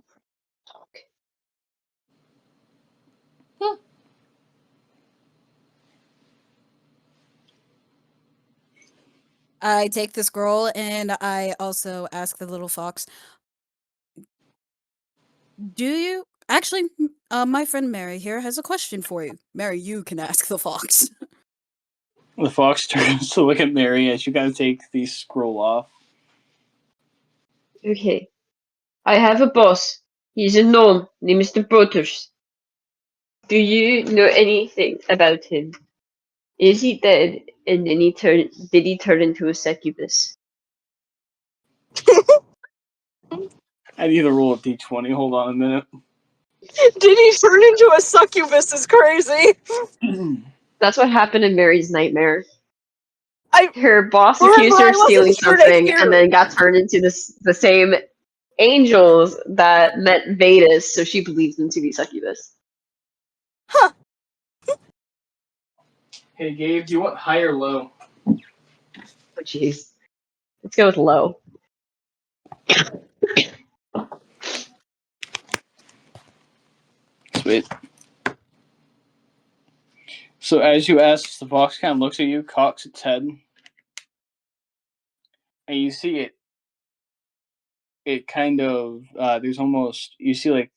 I take the scroll and I also ask the little fox, do you actually my friend Marri here has a question for you. Marri, you can ask the fox. The fox turns to look at Marri as you kind of take the scroll off. Okay. I have a boss. He's a gnome named Mr. Butters. Do you know anything about him? Is he dead? And then did he turn into a succubus? I need to roll a d20. Hold on a minute. Did he turn into a succubus is crazy. That's what happened in Mary's nightmare. I Her boss remember accused her I of stealing wasn't sure to something hear. and then got turned into the same angels that met Vetis, so she believes them to be succubus. Huh. Hey, Gabe, do you want high or low? Oh, jeez. Let's go with low. Sweet. So as you ask, the fox kind of looks at you, cocks its head, and you see it. It kind of there's almost you see like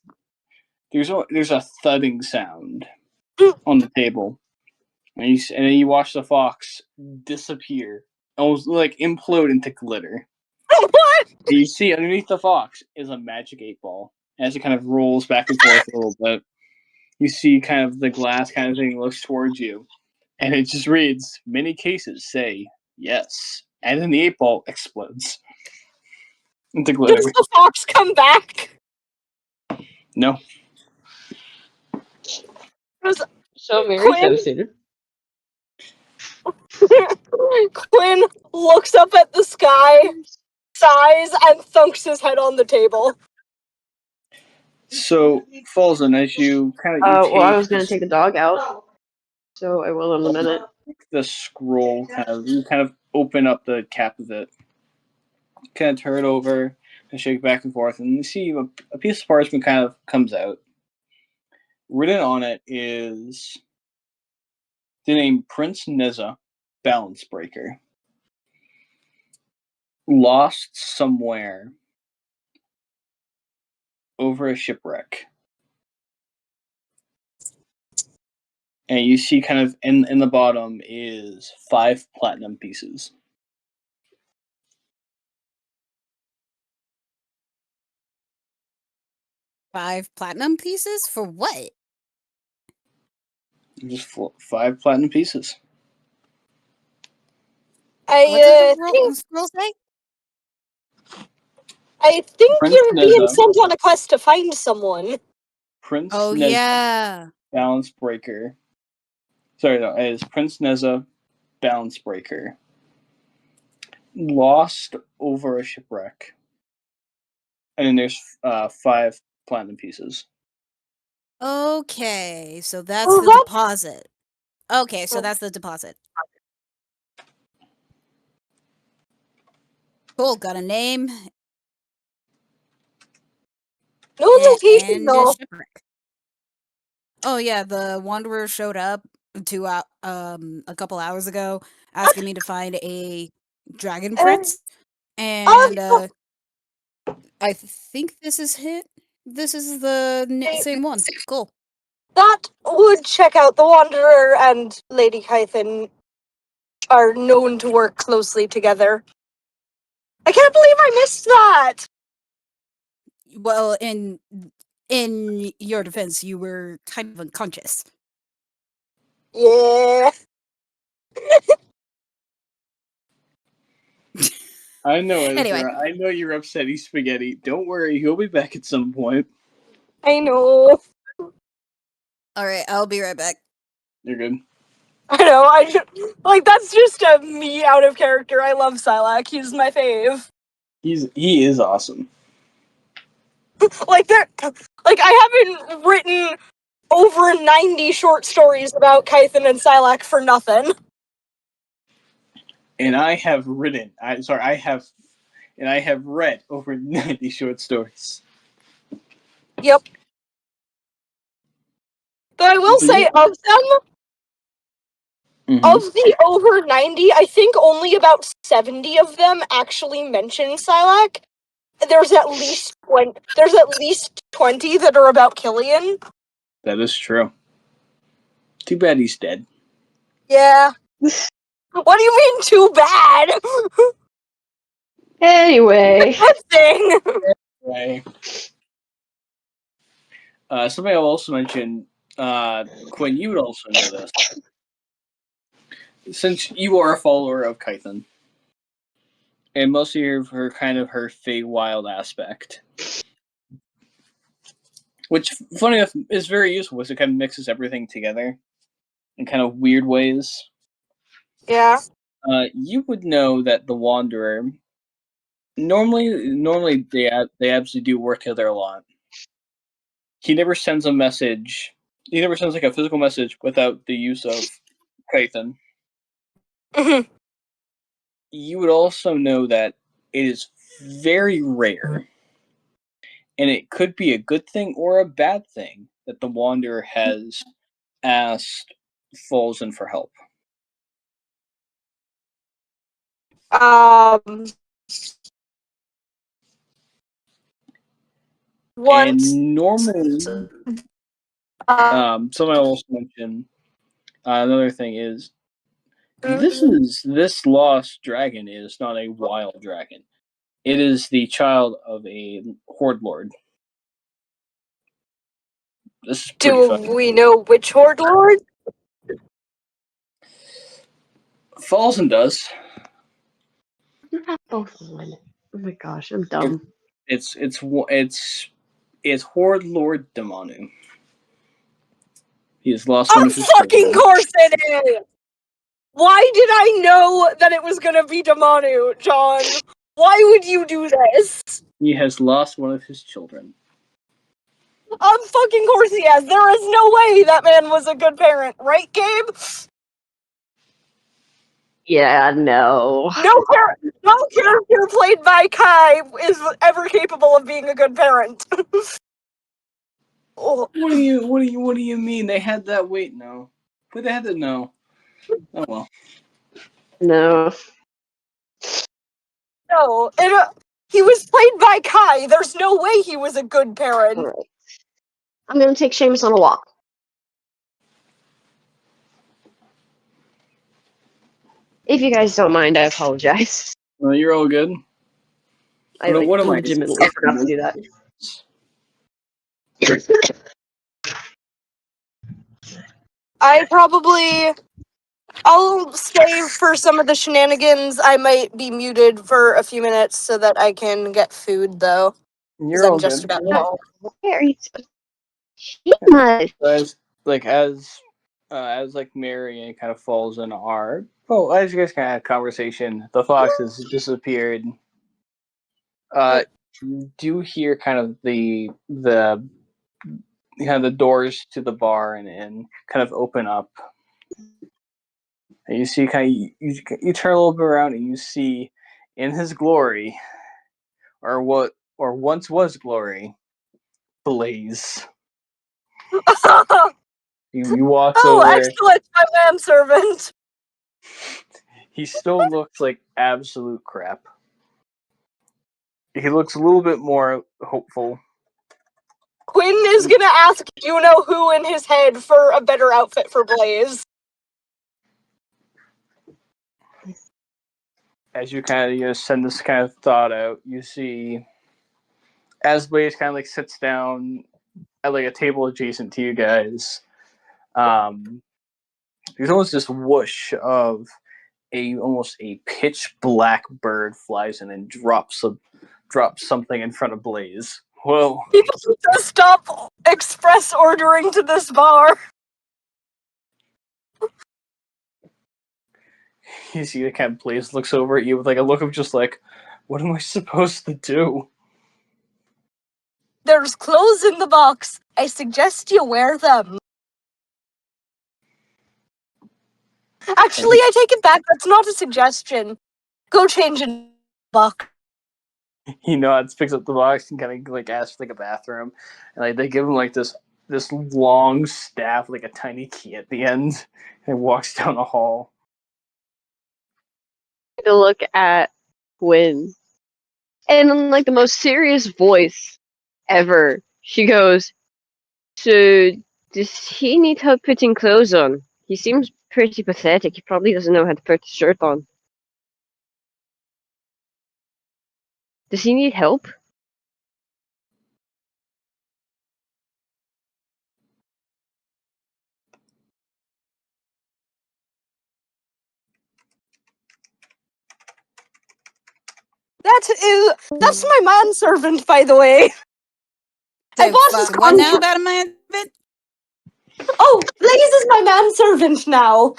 there's a thudding sound on the table, and then you watch the fox disappear, almost like implode into glitter. What? And you see underneath the fox is a magic 8-ball. As it kind of rolls back and forth a little bit, you see kind of the glass kind of thing looks towards you, and it just reads, "Many cases say yes," and then the 8-ball explodes into glitter. Does the fox come back? No. Does So Mary's Quinn? devastated. Quinn looks up at the sky, sighs, and thunks his head on the table. So, Falzen, as you kind of Well, I was gonna take the dog out, so I will in a minute. the scroll, you kind of open up the cap of it, kind of turn it over and shake back and forth, and you see a piece of parchment kind of comes out. Written on it is the name Prince Neza, Balance Breaker. Lost somewhere over a shipwreck. And you see kind of in the bottom is 5 platinum pieces. Five platinum pieces? For what? Just 5 platinum pieces. What did the scroll say? I think Prince you're being Neza. sent on a quest to find someone. Prince Oh, Neza, yeah. Balance Breaker. Sorry, no, it is Prince Neza, Balance Breaker. Lost over a shipwreck. And then there's 5 platinum pieces. Okay, so that's Oh, the that's- deposit. Okay, so that's the deposit. Cool, got a name No location and a though. shipwreck. Oh yeah, the Wanderer showed up a couple hours ago asking me to find a dragon prince. And I think this is it. This is the same one. Cool. That would check out. The Wanderer and Lady Kythin are known to work closely together. I can't believe I missed that! Well, in your defense, you were kind of unconscious. Yeah. I know, Ezra. Anyway. I know you're upsetting Spaghetti. Don't worry, he'll be back at some point. I know. Alright, I'll be right back. You're good. I know, that's just a me out of character. I love Silac. He's my fave. He is awesome. I haven't written over 90 short stories about Kythin and Silac for nothing. And I have read over 90 short stories. Yep. But I will say, of them, of the over 90, I think only about 70 of them actually mention Silac. There's at least 20 that are about Killian. That is true. Too bad he's dead. Yeah. What do you mean too bad? Anyway, Good thing. Right. Somebody will also mention, Quinn, you would also know this. Since you are a follower of Kython, and most of her kind of her Feywild aspect, which, funny enough, is very useful because it kind of mixes everything together in kind of weird ways. Yeah. You would know that the Wanderer normally they absolutely do work together a lot. He never sends a message. He never sends like a physical message without the use of Kython. Mhm. You would also know that it is very rare, and it could be a good thing or a bad thing that the Wanderer has asked Falzen for help. Once. And normally, someone also mentioned another thing is this lost dragon is not a wild dragon. It is the child of a Horde Lord. This is pretty Do fucking. we know which Horde Lord? Falzen does. not both of them. Oh my gosh, I'm dumb. It's Horde Lord Damanu. He has lost one Of of his fucking children. course it is! Why did I know that it was gonna be Damanu, John? Why would you do this? He has lost one of his children. Of fucking course he has. There is no way that man was a good parent, right, Gabe? Yeah, no. No character played by Kai is ever capable of being a good parent. Oh. What do you mean? They had that wait no. But they had to know. Oh well. No. No, he was played by Kai. There's no way he was a good parent. Alright. I'm gonna take Seamus on a walk. If you guys don't mind, I apologize. No, you're all good. I What am I? legitimately forgot to do that. I'll stay for some of the shenanigans. I might be muted for a few minutes so that I can get food, though. You're all good. About home. Why are you so much? As like Marri and kind of falls in our as you guys kind of had a conversation, the fox has disappeared. You do hear kind of the doors to the bar and kind of open up, and you see you turn a little bit around and you see in his glory, or once was glory, Blaze. He walks Oh, over. excellent, my manservant. He still looks like absolute crap. He looks a little bit more hopeful. Quinn is gonna ask you know who in his head for a better outfit for Blaze. As you kind of send this kind of thought out, you see as Blaze kind of like sits down at like a table adjacent to you guys. There's almost this whoosh of almost a pitch black bird flies in and drops something in front of Blaze. Whoa! People need to stop express ordering to this bar. You see the kind of Blaze looks over at you with like a look of just like, what am I supposed to do? There's clothes in the box. I suggest you wear them. Actually, I take it back. That's not a suggestion. Go change in the box. He nods, picks up the box, and kind of like asks for like a bathroom, and like they give him like this long staff, like a tiny key at the end, and walks down the hall. To look at Quinn, and in like the most serious voice ever, she goes, "So does he need help putting clothes on? He seems pretty pathetic. He probably doesn't know how to put a shirt on. Does he need help? That's my manservant, by the way. I bought his What now contract. about a man? Oh, Blaze is my manservant now.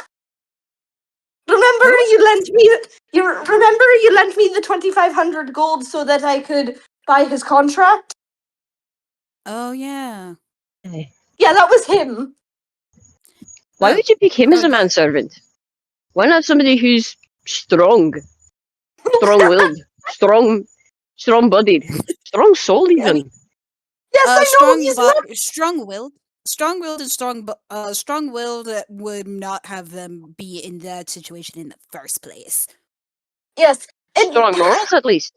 Remember Who? you lent me. Remember you lent me the 2,500 gold so that I could buy his contract. Oh yeah. Yeah, that was him. Why Oh, would you pick him as a okay. manservant? Why not somebody who's strong, strong-willed, strong-bodied, strong-souled I even? mean, Yes, I know he's not. strong-willed, strong-willed would not have them be in that situation in the first place. Yes, and Strong morals, at least.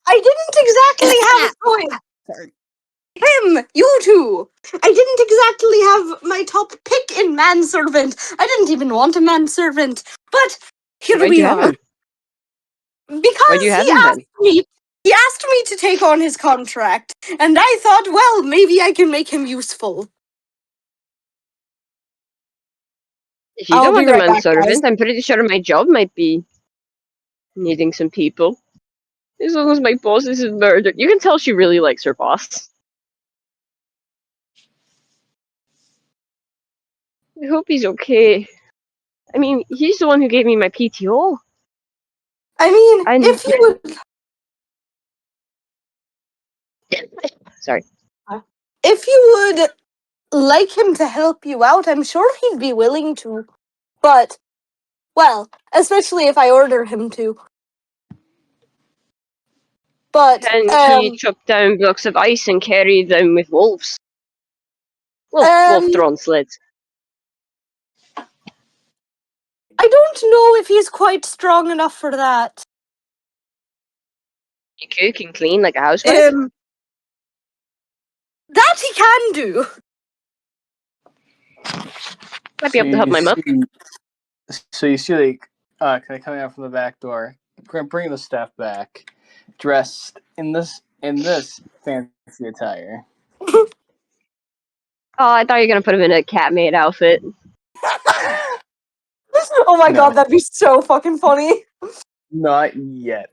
I didn't exactly have a choice. Sorry. Him, you two. I didn't exactly have my top pick in manservant. I didn't even want a manservant, but here Why'd we you have are. him? Why'd Because you have him then? he asked me to take on his contract, and I thought, well, maybe I can make him useful. If you I'll don't be want a right back, guys. manservant, I'm pretty sure my job might be needing some people. As long as my boss isn't murdered. You can tell she really likes her boss. I hope he's okay. I mean, he's the one who gave me my PTO. I mean, And if you would, sorry. if you would like him to help you out, I'm sure he'd be willing to. But, well, especially if I order him to. But, Can he chop down blocks of ice and carry them with wolves? Wolf-drawn sleds. I don't know if he's quite strong enough for that. You cook and clean like a housewife? That he can do. Might be able to help my mother. So you see, like, kind of coming out from the back door, bringing the staff back, dressed in this fancy attire. Oh, I thought you were gonna put him in a cat maid outfit. Oh my No. god, that'd be so fucking funny. Not yet.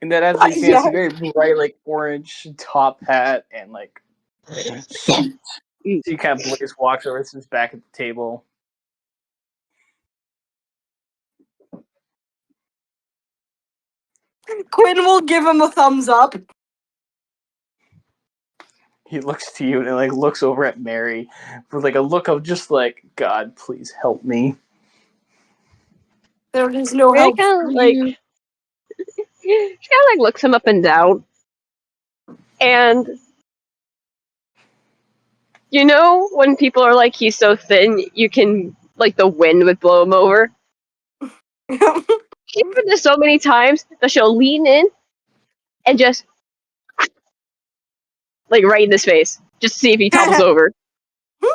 And that has Not like fancy, yet. very bright, like orange top hat and like suit. So you kind of Blaze walks over, sits back at the table. Quinn will give him a thumbs up. He looks to you and like looks over at Marri with like a look of just like, God, please help me. There is no She help kind for of like, you. she kind of like looks him up and down, and you know when people are like, he's so thin, you can like the wind would blow him over. She's done this so many times that she'll lean in and just like right in his face, just to see if he topples over. And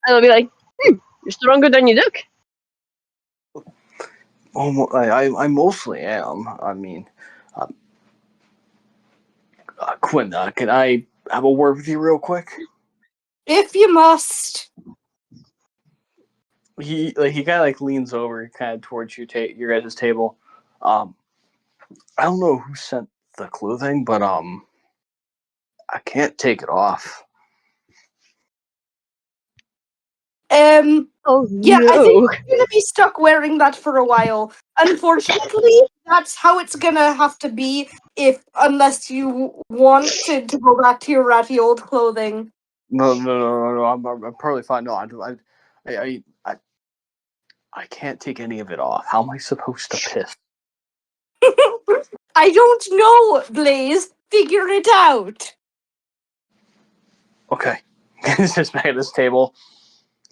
I'll be like, you're stronger than you look. I mostly am. I mean, Quinn, can I have a word with you real quick? If you must. He kind of like leans over, kind of towards your guys' table. I don't know who sent the clothing, but I can't take it off. Oh Yeah, I think no! you're gonna be stuck wearing that for a while. Unfortunately, that's how it's gonna have to be unless you want to go back to your ratty old clothing. No. I'm probably fine. No, I can't take any of it off. How am I supposed to piss? I don't know, Blaze. Figure it out. Okay. He sits back at this table.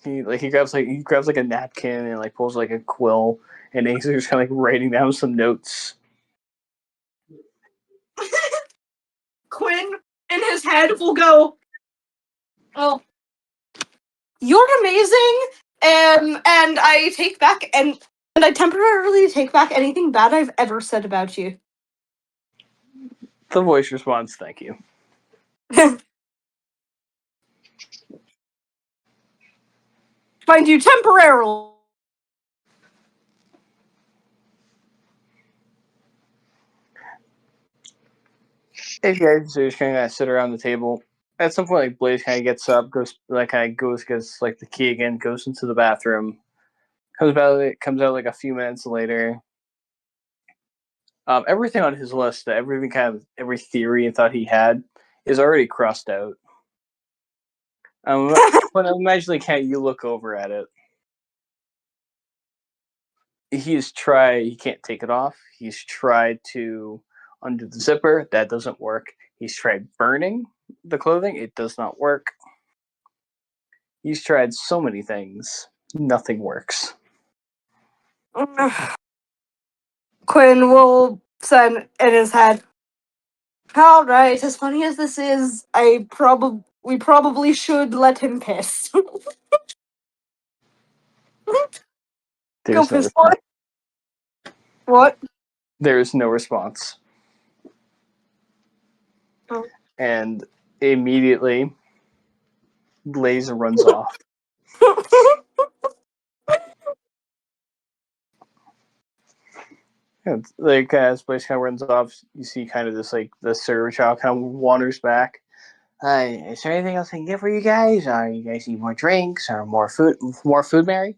He grabs like a napkin and like pulls like a quill and he's just kind of like writing down some notes. Quinn, in his head, will go, "Oh, you're amazing, and I take back and I temporarily take back anything bad I've ever said about you. The voice responds, "Thank you." Mind you, temporarily. If you guys are just kind of sit around the table, at some point, like Blaze kind of gets up, gets like the key again, goes into the bathroom, comes out like a few minutes later. Everything on his list, every theory and thought he had, is already crossed out. But imagine you look over at it. He can't take it off. He's tried to undo the zipper, that doesn't work. He's tried burning the clothing, it does not work. He's tried so many things, nothing works. Quinn will send in his head. Alright, as funny as this is, we probably should let him piss. Go There's no piss response. boy. What? There's no response. Oh. And immediately, Blaze runs off. And like as Blaze kind of runs off, you see kind of this like the server child kind of wanders back. Is there anything else I can get for you guys? You guys need more drinks or more food? More food, Marri?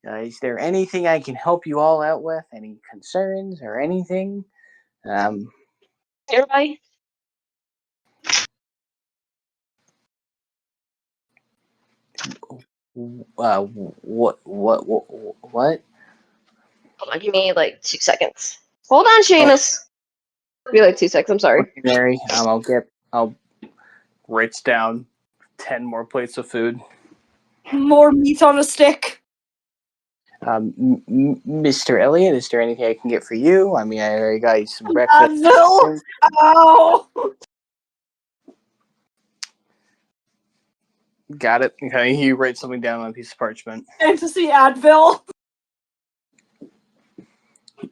Is there anything I can help you all out with? Any concerns or anything? Nearby? What? Hold on, give me like 2 seconds. Hold on, Seamus. Give me like 2 seconds, I'm sorry. Okay, Marri. I'll write down 10 more plates of food. More meat on a stick. Mr. Elliot, is there anything I can get for you? I mean, I already got you some breakfast. Advil! Ow! Got it. Okay, you write something down on a piece of parchment. Fantasy Advil.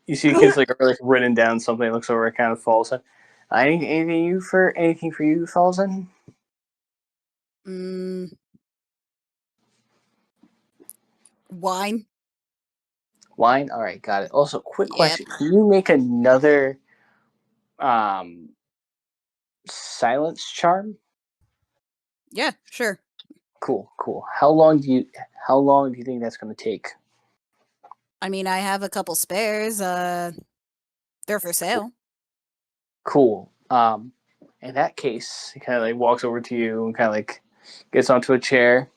You see kids like are like written down something. Looks over, it kind of falls. Anything for you, Falzen? Wine. Wine. All right, got it. Also, quick Yep. question: can you make another silence charm? Yeah, sure. Cool. How long do you think that's going to take? I mean, I have a couple spares. They're for sale. Cool. In that case, he kind of like walks over to you and kind of like gets onto a chair.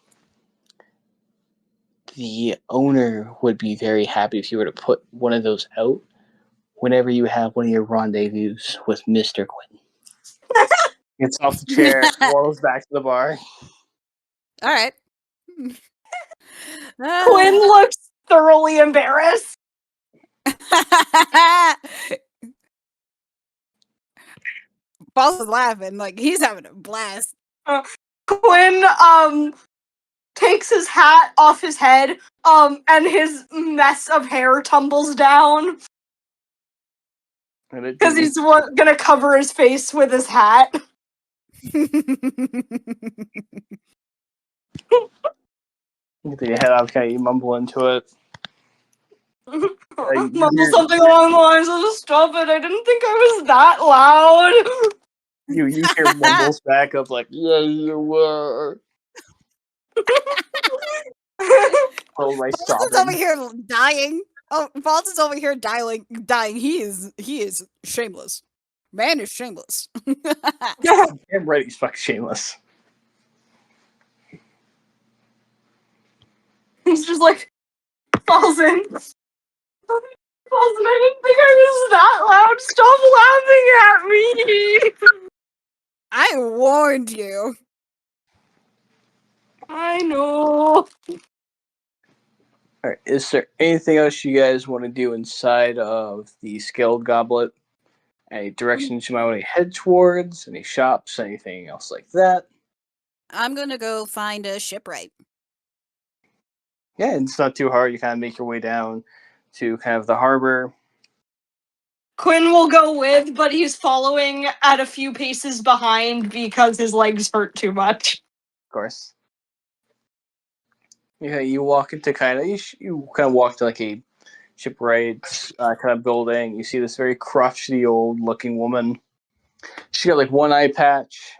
The owner would be very happy if you were to put one of those out whenever you have one of your rendezvous with Mr. Quinn. Gets off the chair, waddles back to the bar. All right. Quinn looks thoroughly embarrassed. Falls is laughing like he's having a blast. Quinn takes his hat off his head and his mess of hair tumbles down because he's gonna cover his face with his hat. You get your head off, kind of you mumble into it. Mumble something along the lines of "Stop it! I didn't think I was that loud." You hear mumbles back up like, "Yeah, you were." Oh my! Falzen's over here dying. Oh, Falzen's over here dying. He is shameless. Man is shameless. I'm ready. He's fucking shameless. He's just like, Falzen. Falzen, I didn't think I was that loud. Stop laughing at me. I warned you. I know. Alright, is there anything else you guys want to do inside of the Scaled Goblet? Any directions you might want to head towards? Any shops? Anything else like that? I'm gonna go find a shipwright. Yeah, it's not too hard. You kind of make your way down to kind of the harbor. Quinn will go with, but he's following at a few paces behind because his legs hurt too much. Of course. Yeah, you walk into you kind of walk to like a shipwright kind of building. You see this very crotchety old looking woman. She got like one eye patch.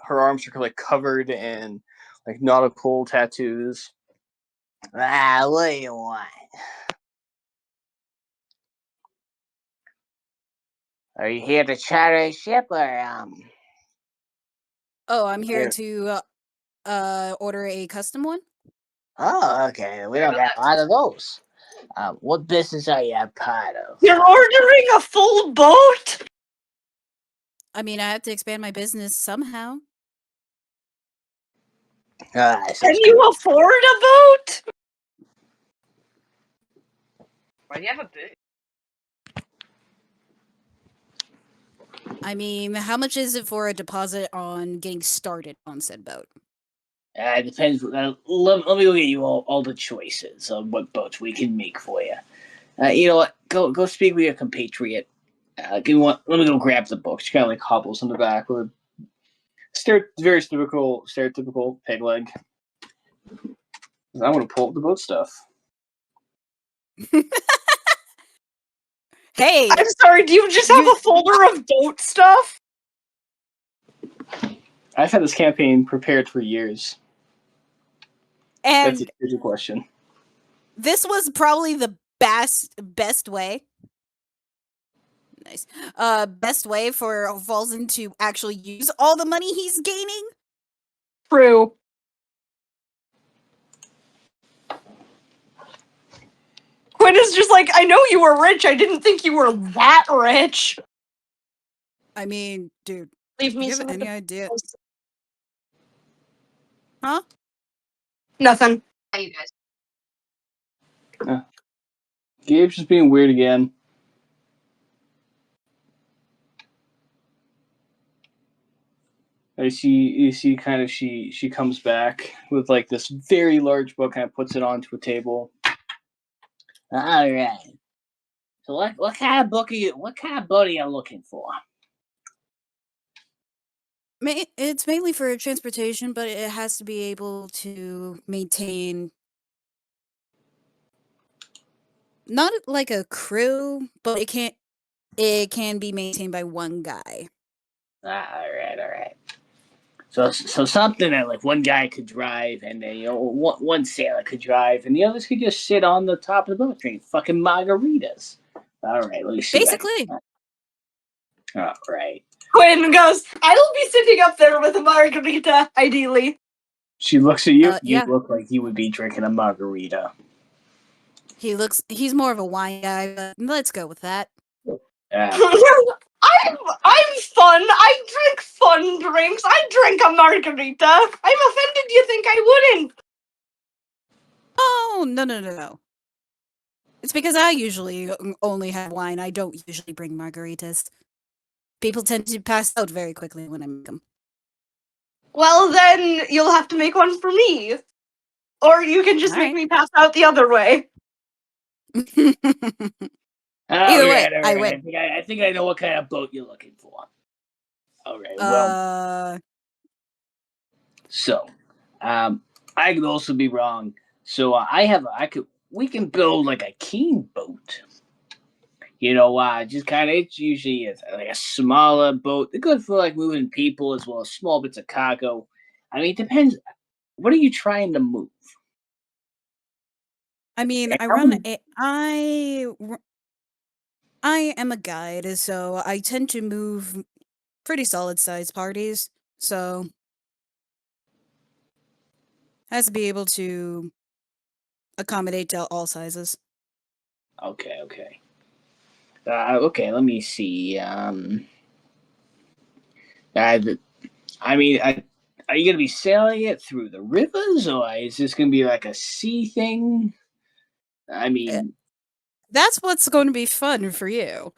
Her arms are like covered in like nautical tattoos. What do you want? Are you here to charter a ship or Oh, I'm here Here. to order a custom one. Oh, okay. We don't got a lot of those. What business are you a part of? You're ordering a full boat? I mean, I have to expand my business somehow. Can you afford a boat? Why do you have a boat? I mean, how much is it for a deposit on getting started on said boat? It depends. Let me look at you all the choices of what boats we can make for you. You know what? Go speak with your compatriot. Let me go grab the book. She kind of like hobbles in the back with a very stereotypical peg leg. I want to pull up the boat stuff. Hey, I'm sorry, do you just have a folder of boat stuff? I've had this campaign prepared for years. and That's a question. this was probably the best way. Nice. Best way for Falzen to actually use all the money he's gaining. True. Quinn is just like, I know you were rich, I didn't think you were that rich. I mean, dude, Leave do me you some have of any the- idea? Huh? Nothing. Hi, you guys. Gabe's just being weird again. You see kind of she comes back with like this very large book, kind of puts it onto a table. All right. So what kind of book are you? What kind of boat are you looking for? It's mainly for transportation, but it has to be able to maintain not like a crew, but it can be maintained by one guy. All right. So something that like one guy could drive, and then one sailor could drive, and the others could just sit on the top of the boat drinking fucking margaritas. All right, let me see. Basically. All right. Quinn goes, I'll be sitting up there with a margarita, ideally. She looks at you. You Yeah. look like you would be drinking a margarita. He's more of a wine guy, but let's go with that. I'm fun. I drink fun drinks. I drink a margarita. I'm offended you think I wouldn't. Oh, no. It's because I usually only have wine. I don't usually bring margaritas. People tend to pass out very quickly when I make them. Well, then you'll have to make one for me. Or you can just make Alright. me pass out the other way. Either way, I win. I think I know what kind of boat you're looking for. All right. Well, so, I could also be wrong. So we can build like a king boat. Just kind of it's usually like a smaller boat. They're good for like moving people as well as small bits of cargo. I mean, it depends. What are you trying to move? I mean, And I am a guide, so I tend to move pretty solid sized parties. So has to be able to accommodate to all sizes. Okay. Okay, let me see. Are you gonna be sailing it through the rivers, or is this gonna be like a sea thing? I mean, That's what's going to be fun for you.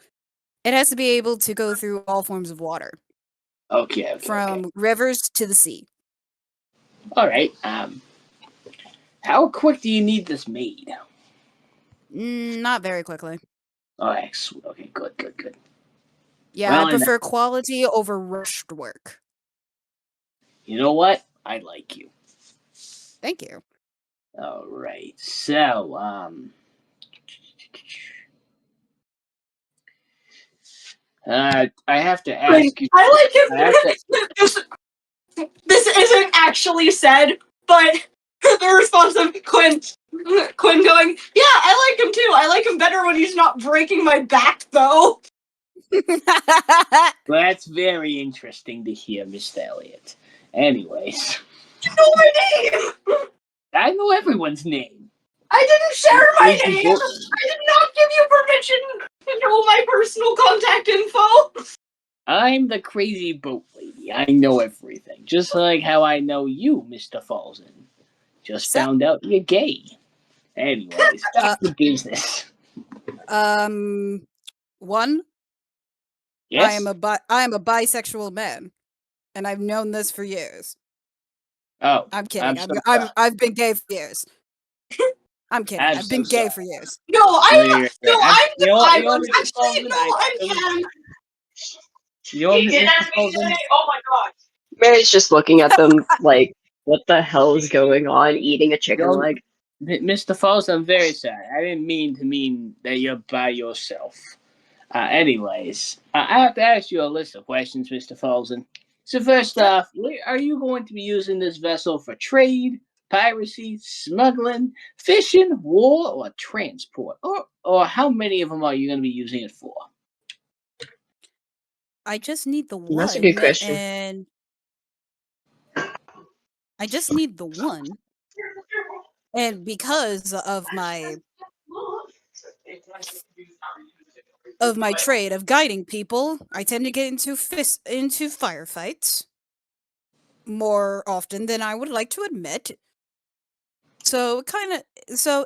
It has to be able to go through all forms of water. Okay. from rivers to the sea. All right. How quick do you need this made? Not very quickly. All right. Sweet. Okay. Good. Yeah, Well, I prefer quality over rushed work. You know what? I like you. Thank you. All right. So, I have to ask you. I like it. This isn't actually said, but the response of Quinn going, yeah, I like him too. I like him better when he's not breaking my back, though. That's very interesting to hear, Mr. Elliot. Anyways, You know my name! I know everyone's name. I didn't share my It's name! important. I did not give you permission to know my personal contact info! I'm the crazy boat lady. I know everything. Just like how I know you, Mr. Falzen. Just So- found out you're gay. Anyways, back to business. One, Yes? I am a bisexual man, and I've known this for years. Oh, I'm kidding. so sorry. I've been gay for years. I'm kidding. I'm I've so been gay sorry. for years. No, I'm I'm the you know, Mr. Actually, Falzen, no, I am. You know, Mr. Falzen? Oh my god. Mary's just looking at them like, what the hell is going on? Eating a chicken Don't- leg? Mr. Falzen, I'm very sorry. I didn't mean that you're by yourself. Anyways, I have to ask you a list of questions, Mr. Falzen. So first off, are you going to be using this vessel for trade, piracy, smuggling, fishing, war, or transport? Or how many of them are you going to be using it for? I just need the one. That's a good question. And I just need the one. And because of my trade of guiding people, I tend to get into firefights more often than I would like to admit. So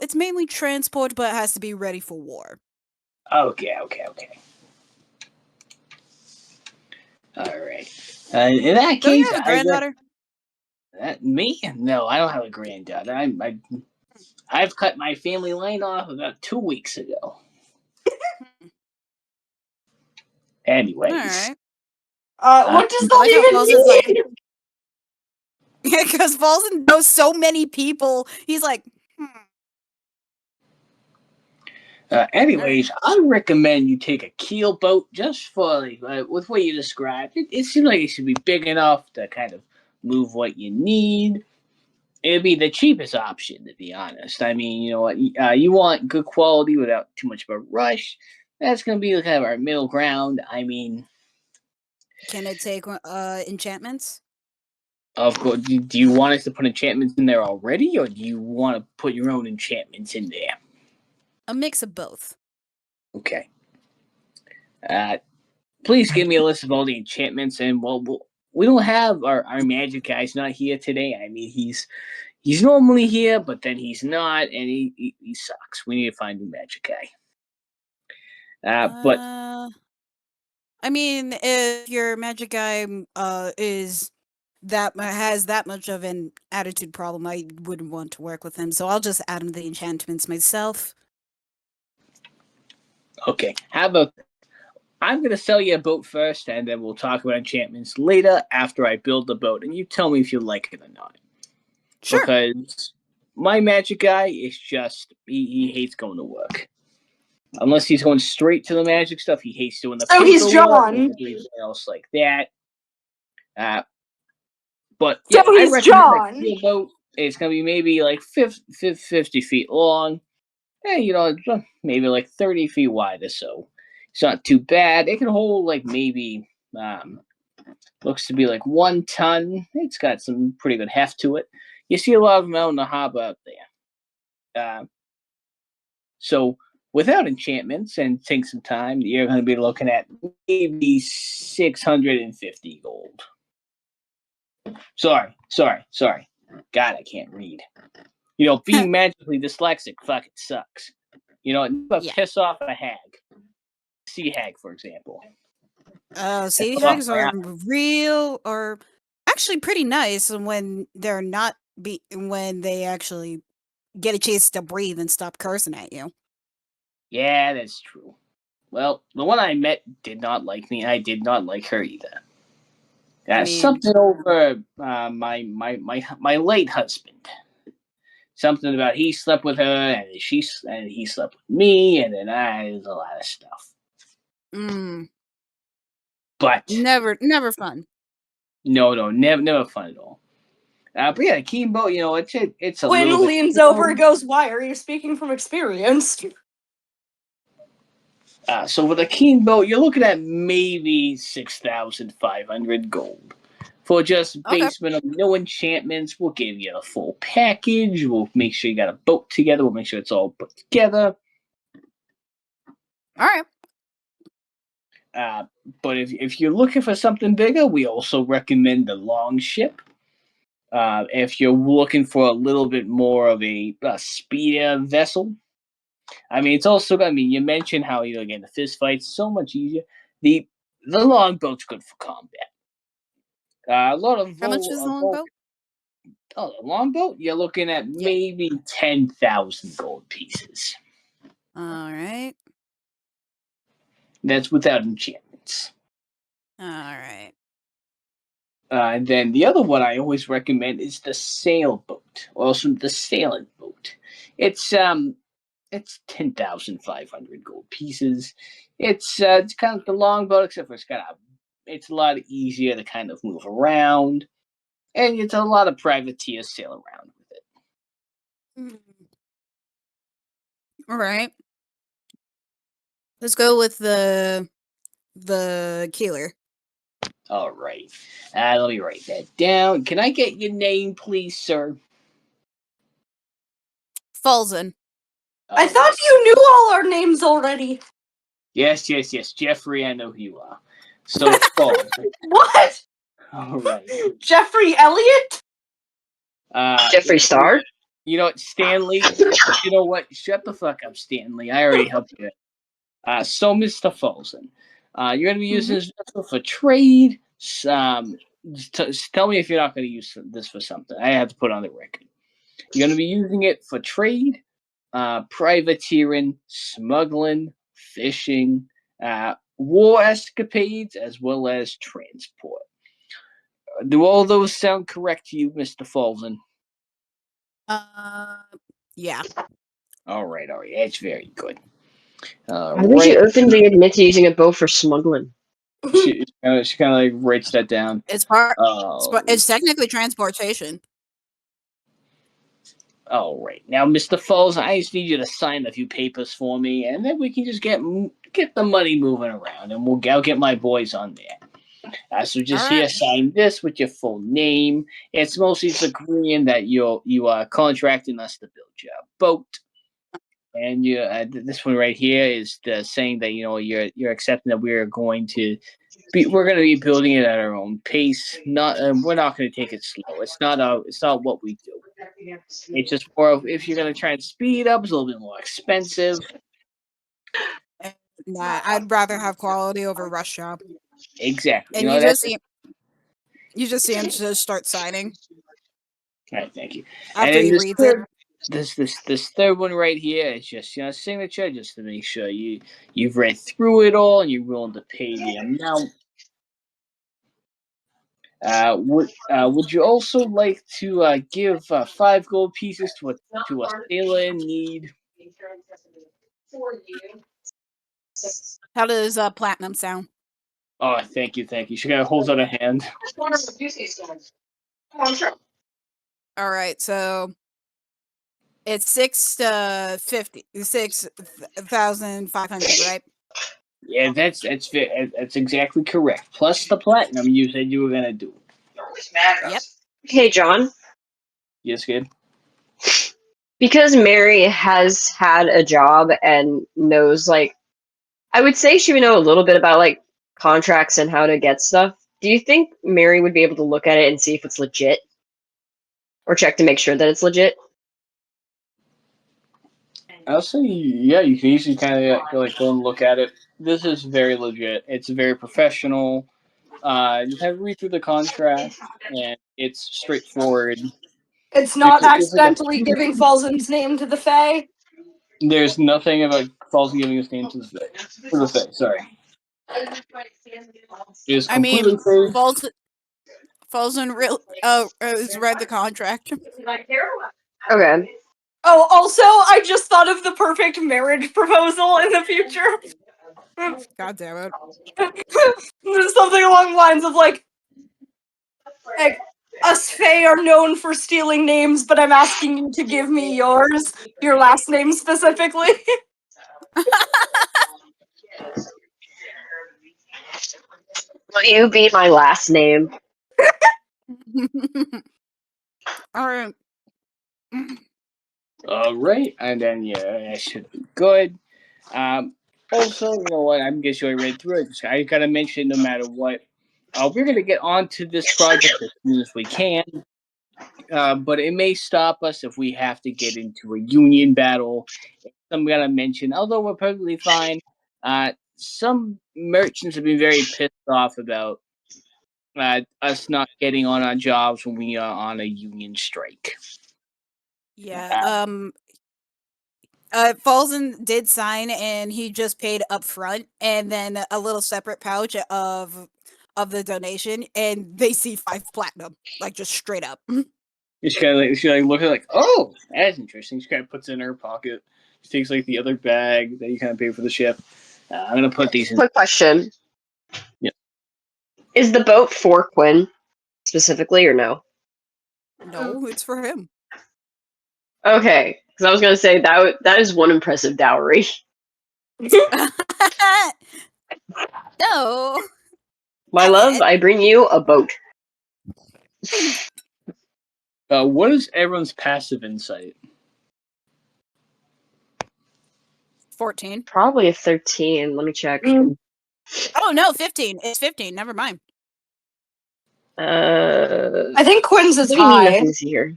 it's mainly transport, but it has to be ready for war. Okay. All right. In that Do you case, have a granddaughter? Me? No, I don't have a granddaughter. I've cut my family line off about 2 weeks ago. Anyways, Alright. What does I that like how even Falzen's mean? Yeah, because Falzen knows so many people. He's like, anyways, I recommend you take a keel boat just for with what you described. It seems like it should be big enough to kind of move what you need. It'd be the cheapest option, to be honest. I mean, you know what? You want good quality without too much of a rush. That's going to be kind of our middle ground. I mean, can it take enchantments? of course, do you want us to put enchantments in there already, or do you want to put your own enchantments in there? A mix of both. Okay. Please give me a list of all the enchantments, and we don't have our magic guy's not here today. I mean, he's normally here, but then he's not, and he sucks. We need to find a new magic guy. But I mean, if your magic guy has that much of an attitude problem, I wouldn't want to work with him. So I'll just add him the enchantments myself. okay, how about I'm gonna sell you a boat first, and then we'll talk about enchantments later after I build the boat, and you tell me if you like it or not. Sure. Because my magic guy is just he hates going to work. Unless he's going straight to the magic stuff, he hates doing the So he's paperwork John. and everything else like that. But So yeah, I he's recommend John. that keel boat. It's gonna be maybe like 50 feet long. You know, maybe like 30 feet wide or so. It's not too bad. It can hold like maybe looks to be like 1 ton. It's got some pretty good heft to it. You see a lot of them out in the harbor up there. So without enchantments and take some time, you're going to be looking at maybe 650 gold. Sorry. God, I can't read. You know, being magically dyslexic fucking sucks. You know, it never Yeah. piss off a hag. Sea hag, for example. Sadie Oh, shags are real, or actually pretty nice when they're not when they actually get a chance to breathe and stop cursing at you. yeah, that's true. Well, the one I met did not like me. I did not like her either. I mean, Something over my late husband. Something about he slept with her and he slept with me, and then there's a lot of stuff. But never fun. no, never fun at all. But yeah, Kimbo, it's a Quinn little bit. leans over and goes, "Why are you speaking from experience?" So with a keen boat, you're looking at maybe 6,500 gold. For just Okay. basement of no enchantments, we'll give you a full package. We'll make sure you got a boat together. We'll make sure it's all put together. All right. But if you're looking for something bigger, we also recommend the long ship. If you're looking for a little bit more of a speedier vessel, I mean, it's also. I mean, you mentioned how again the fist fights so much easier. The longboat's good for combat. A lot of How much is the longboat? the longboat. You're looking at maybe 10,000 gold pieces. All right. That's without enchantments. All right. And then the other one I always recommend is the sailboat, or also the sailing boat. It's 10,500 gold pieces. It's kind of the longboat, except for it's a lot easier to kind of move around, and it's a lot of privateers sail around with it. All right. Let's go with the Keeler. All right. Let me write that down. Can I get your name, please, sir? Falzen. I thought you knew all our names already. Yes. Jeffrey, I know who you are. So it's Falzen. What? All right. Jeffrey Elliot? Jeffree Star? You know what, Stanley? You know what? Shut the fuck up, Stanley. I already helped you. So, Mr. Falzen, you're going to be using this vessel for trade. Tell me if you're not going to use this for something. I have to put on the record. You're going to be using it for trade, privateering, smuggling, fishing, war escapades, as well as transport. Do all those sound correct to you, Mr. Falzen? Yeah. All right. That's very good. Why would you openly admit to using a boat for smuggling? She kind of like writes that down. It's it's technically transportation. All right, now, Mr. Falls, I just need you to sign a few papers for me, and then we can just get the money moving around, and I'll get my boys on there. So just here, sign this with your full name. It's mostly agreeing that you are contracting us to build your boat, and this one right here is saying that you're accepting that we're going to be building it at our own pace. We're not going to take it slow. It's not what we do. It's just more of if you're going to try and speed up, it's a little bit more expensive. Nah, I'd rather have quality over rush job. Exactly. And you just see him just start signing. All right, thank you. After he reads it. This third one right here is just signature, just to make sure you've read through it all and you're willing to pay the amount. Would you also like to give 5 gold pieces to a sailor in need? How does platinum sound? Oh, thank you. She kind of holds out a hand. All right, so it's 6,500, right? Yeah, that's exactly correct. Plus the platinum you said you were gonna do. Yep. Hey, John. Yes, kid. Because Marri has had a job and knows, I would say she would know a little bit about, contracts and how to get stuff. Do you think Marri would be able to look at it and see if it's legit? Or check to make sure that it's legit? I'll say, yeah, you can easily kind of go and look at it. this is very legit. It's very professional. Just have to read through the contract, and it's straightforward. It's not There's like accidentally giving Falzen's name to the Fae. there's nothing about Falzen giving his name to the Fae. Sorry, it is I mean, completely free. Falzen has read the contract. Okay. Oh, also, I just thought of the perfect marriage proposal in the future. God damn it. Something along the lines of like, us Fae are known for stealing names, but I'm asking you to give me yours, your last name specifically. Will you be my last name? All right. All right, and then that should be good. Also, you know what? I'm guessing I read through it. I gotta mention, no matter what, we're gonna get onto this project as soon as we can. But it may stop us if we have to get into a union battle. I'm gonna mention, although we're perfectly fine. Some merchants have been very pissed off about us not getting on our jobs when we are on a union strike. Yeah. Falzen did sign, and he just paid up front, and then a little separate pouch of the donation, and they see 5 platinum, like just straight up. She kind of look at it like, oh, that's interesting. She kind of puts it in her pocket. She takes like the other bag that you kind of pay for the ship. I'm gonna put these in. Quick question. Yeah. Is the boat for Quinn specifically, or no? No, it's for him. Okay, because I was gonna say that is one impressive dowry. No. My love, I bring you a boat. What is everyone's passive insight? 14. Probably a 13. Let me check. Oh no, 15. It's 15. Never mind. I think Quinn's is What do you mean high. nothing's here?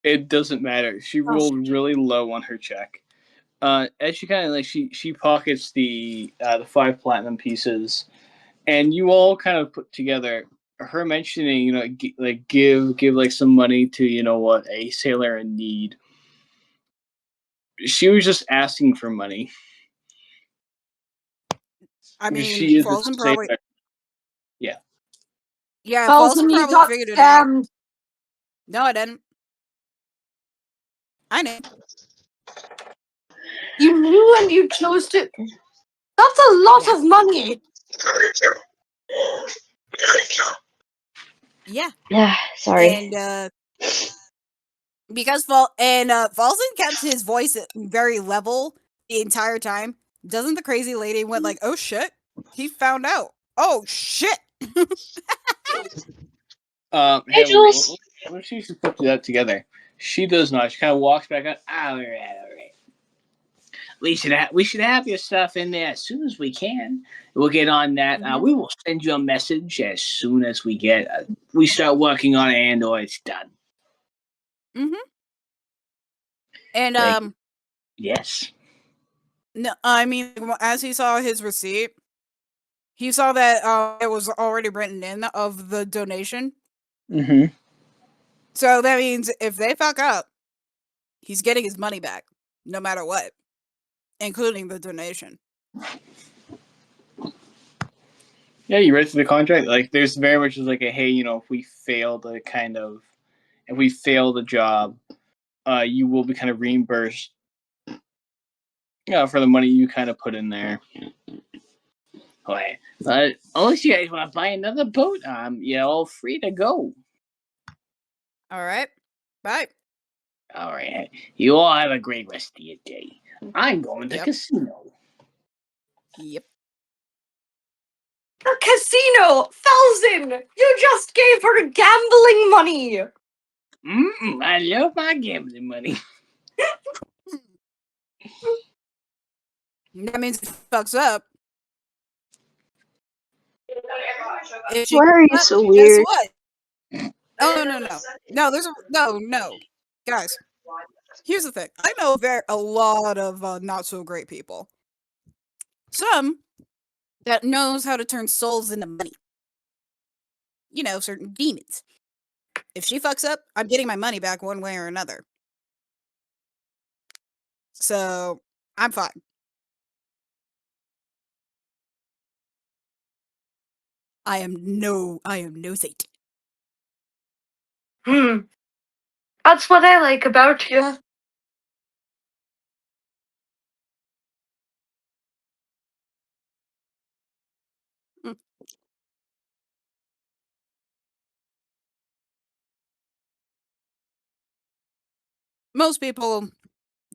It doesn't matter. She rolled really low on her check. As she kind of like she pockets the 5 platinum pieces, and you all kind of put together her mentioning, give like some money to a sailor in need. She was just asking for money. I mean, She is a Falzen probably. sailor. Yeah. Yeah, Falzen, Falzen you probably got figured it out. scammed. No, I didn't. I knew. You knew and you chose to. That's a lot of money. Yeah. Yeah, sorry. And because Falzen kept his voice very level the entire time. Doesn't the crazy lady went like, "Oh shit, he found out. Oh shit." Hey, Jules. When she put that together, she does not. She kind of walks back up. All right. We should have your stuff in there as soon as we can. We'll get on that. We will send you a message as soon as we start working on it and/or it's done. And yes. No, I mean, as he saw his receipt, he saw that it was already written in of the donation. Mm-hmm. So that means if they fuck up, he's getting his money back, no matter what, including the donation. Yeah, you read through the contract. Like, there's very much like a hey, if we fail the job, you will be kind of reimbursed. For the money you kind of put in there. Okay. Unless you guys want to buy another boat, you're all free to go. All right. Bye. All right. You all have a great rest of your day. I'm going to the casino. Yep. A casino! Falzen! You just gave her gambling money! I love my gambling money. That means it fucks up. Why are you so weird? Guess what? Oh, no. No, there's no. Guys. Here's the thing. I know a lot of not so great people. Some that knows how to turn souls into money. You know, certain demons. If she fucks up, I'm getting my money back one way or another. So, I'm fine. I am no Satan. That's what I like about you. Most people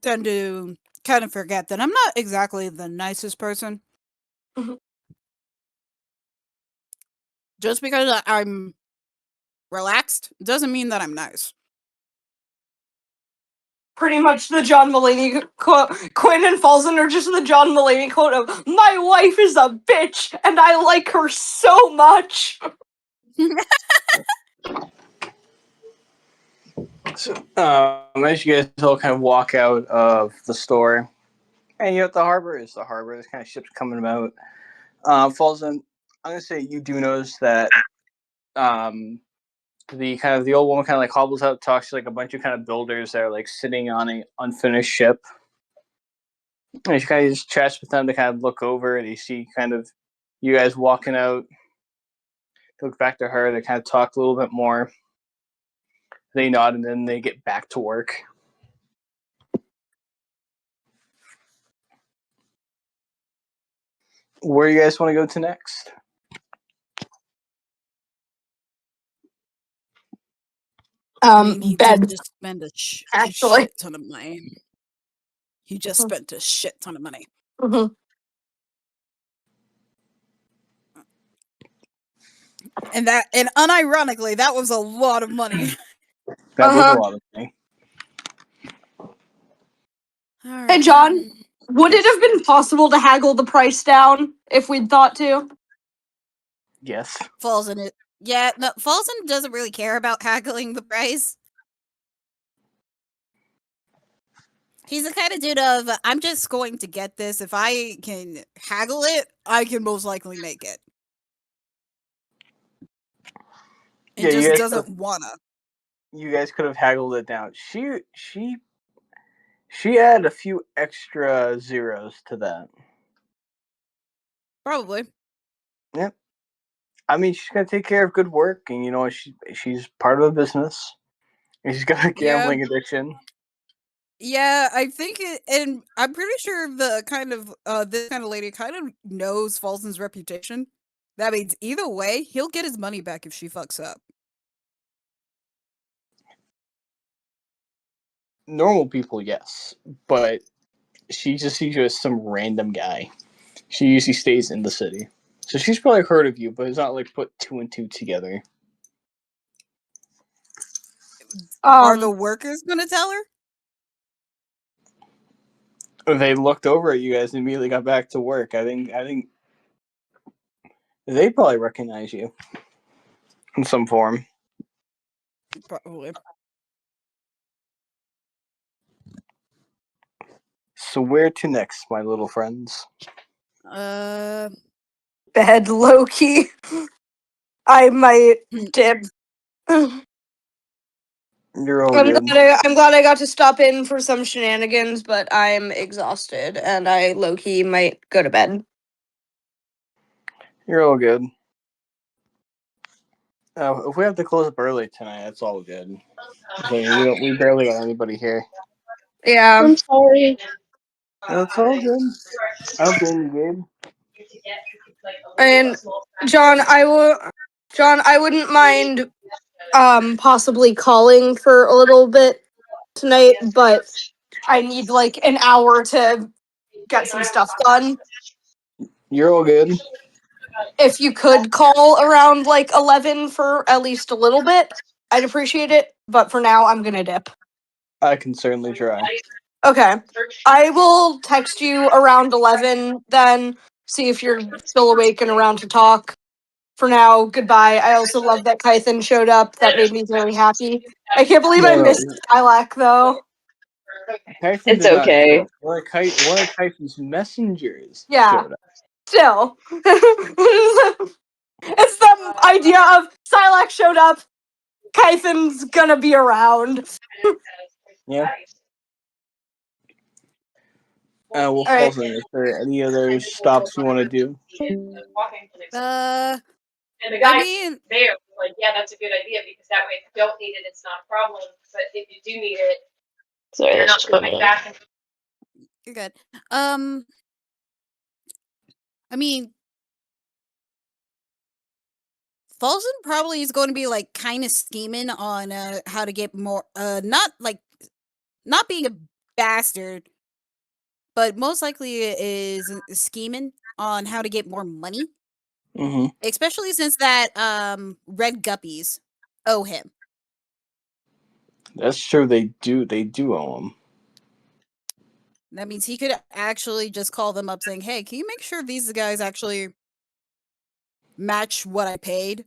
tend to kind of forget that I'm not exactly the nicest person. Mhm. Just because I'm relaxed doesn't mean that I'm nice. Pretty much the John Mulaney quote. Quinn and Falzen are just the John Mulaney quote of, "My wife is a bitch, and I like her so much." So, as you guys all kind of walk out of the store, and you're at the harbor, there's kind of ships coming about. Falzen, I'm gonna say you do notice that the old woman kind of like hobbles out, talks to like a bunch of kind of builders that are like sitting on an unfinished ship. And she kind of just chats with them to kind of look over, and you see kind of you guys walking out. Look back to her. They kind of talk a little bit more. They nod, and then they get back to work. Where do you guys want to go to next? He Bed. did just spend a Actually. shit ton of money. He just spent a shit ton of money. Mhm. And unironically, that was a lot of money. That was a lot of money. Hey, John, would it have been possible to haggle the price down if we'd thought to? Yes. Falzen it. Yeah, no, Falzen doesn't really care about haggling the price. He's the kind of dude of, I'm just going to get this. If I can haggle it, I can most likely make it. It just doesn't wanna. You guys could have haggled it down. She added a few extra zeros to that. Probably. Yep. I mean, she's gonna take care of good work, and you know she's part of a business, and she's got a gambling addiction. Yeah, I think it, and I'm pretty sure the kind of this kind of lady kind of knows Falzen's reputation. That means either way, he'll get his money back if she fucks up. Normal people, yes, but she just sees you as some random guy. She usually stays in the city, so she's probably heard of you, but it's not like put two and two together. Are the workers gonna tell her? They looked over at you guys and immediately got back to work. I think they probably recognize you in some form. Probably. So where to next, my little friends? Bed, low-key. I might dip. You're all I'm good. glad I got to stop in for some shenanigans, but I'm exhausted, and I low-key might go to bed. You're all good. If we have to close up early tonight, that's all good. We barely got anybody here. Yeah. I'm sorry. That's all good. I don't blame you, Gabe. And John, I wouldn't mind possibly calling for a little bit tonight, but I need like an hour to get some stuff done. You're all good. If you could call around like 11 for at least a little bit, I'd appreciate it. But for now, I'm gonna dip. I can certainly try. Okay. I will text you around 11 then, see if you're still awake and around to talk. For now, goodbye. I also love that Kython showed up. That made me very happy. I can't believe I No, missed Lilac, though. Typhon It's did not okay. show up. One of Typhon's messengers Yeah. showed up. Still. It's the idea of Silac showed up, Kython's gonna be around. Yeah. Well, Alright. Falzen, is there any other stops you want to do? I And the guy mean, there was like, yeah, that's a good idea because that way if you don't need it, it's not a problem. But if you do need it, Sorry, you're that's not just coming coming back. And you're good. I mean, Falzen probably is going to be like kind of scheming on how to get more not being a bastard, but most likely is scheming on how to get more money, Mm-hmm. especially since that red guppies owe him. That's true. They do owe him. That means he could actually just call them up saying, "Hey, can you make sure these guys actually match what I paid?"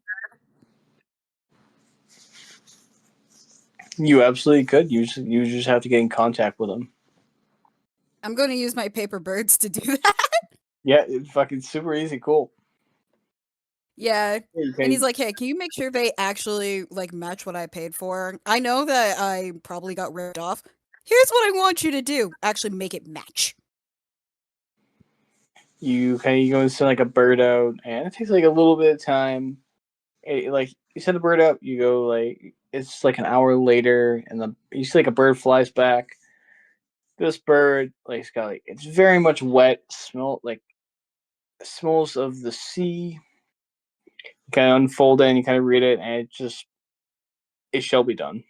You absolutely could. You just have to get in contact with him. I'm going to use my paper birds to do that. Yeah, it's fucking super easy. Cool. Yeah. You And he's can- like, "Hey, can you make sure they actually like match what I paid for? I know that I probably got ripped off. Here's what I want you to do. Actually make it match." you go and send like a bird out, and it takes like a little bit of time. Like you send the bird out, you go like it's like an hour later, and you see like a bird flies back. This bird, like it's got like it's very much wet. Smells of the sea. You kind of unfold it and you kind of read it, and it shall be done.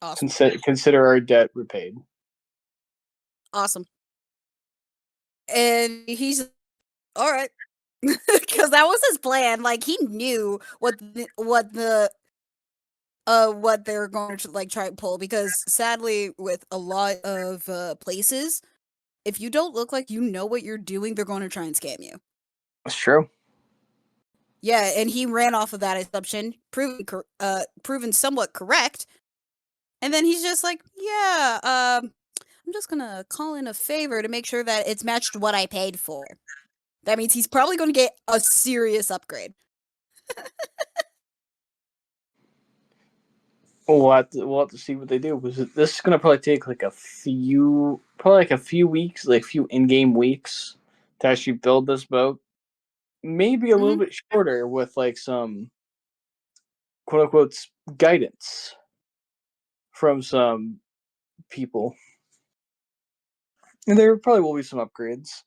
Awesome. Consider our debt repaid. Awesome. And he's all right. Because that was his plan. Like he knew what they're going to like try and pull. Because sadly, with a lot of places, if you don't look like you know what you're doing, they're going to try and scam you. That's true. Yeah, and he ran off of that assumption, proven somewhat correct. And then he's just like, "Yeah, I'm just gonna call in a favor to make sure that it's matched what I paid for." That means he's probably going to get a serious upgrade. We'll have to see what they do. This is gonna probably take like a few weeks, like a few in-game weeks to actually build this boat. Maybe a little bit shorter with like some quote unquote guidance from some people. And there probably will be some upgrades.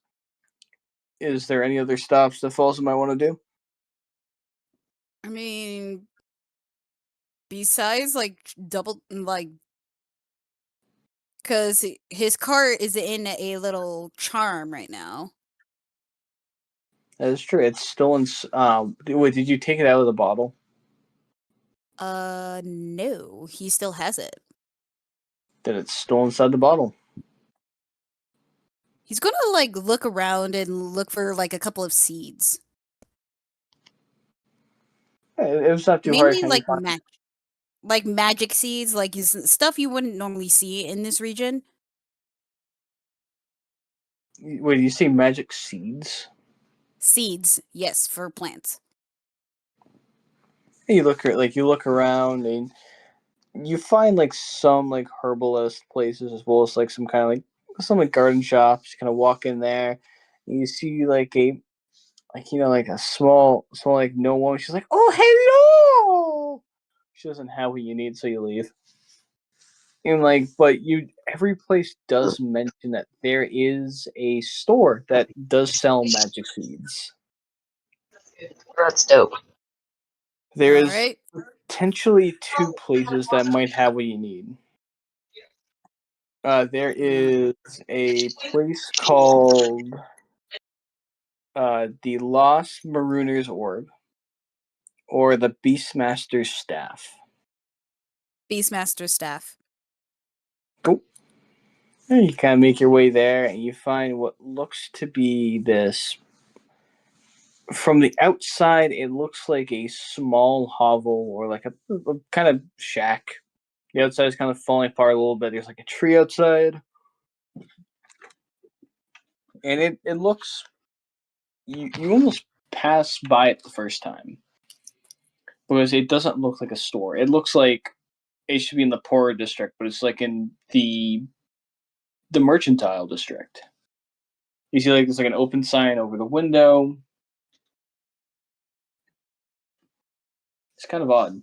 Is there any other stops that Falzen might want to do? I mean, besides like because his cart is in a little charm right now. That is true. It's still in. Wait, did you take it out of the bottle? No, he still has it. Then it's still inside the bottle. He's gonna like look around and look for like a couple of seeds. It was not too Mainly hard. like magic seeds, like stuff you wouldn't normally see in this region. Wait, you say magic seeds? Seeds, yes, for plants. You look around and you find like some like herbalist places as well as like some garden shops. You kind of walk in there, and you see like a small like no woman. She's like, "Oh, hello." She doesn't have what you need, so you leave. And but every place does mention that there is a store that does sell magic seeds. That's dope. There All is right. potentially 2 places that might have what you need. There is a place called the Lost Marooner's Orb or the Beastmaster's Staff. Beastmaster staff. Cool. And you kind of make your way there, and you find what looks to be this. From the outside, it looks like a small hovel or like a kind of shack The outside is kind of falling apart a little bit. There's like a tree outside. And it looks... You almost pass by it the first time. Because it doesn't look like a store. It looks like it should be in the poorer district, but it's like in the mercantile district. You see, like, there's like an open sign over the window. It's kind of odd.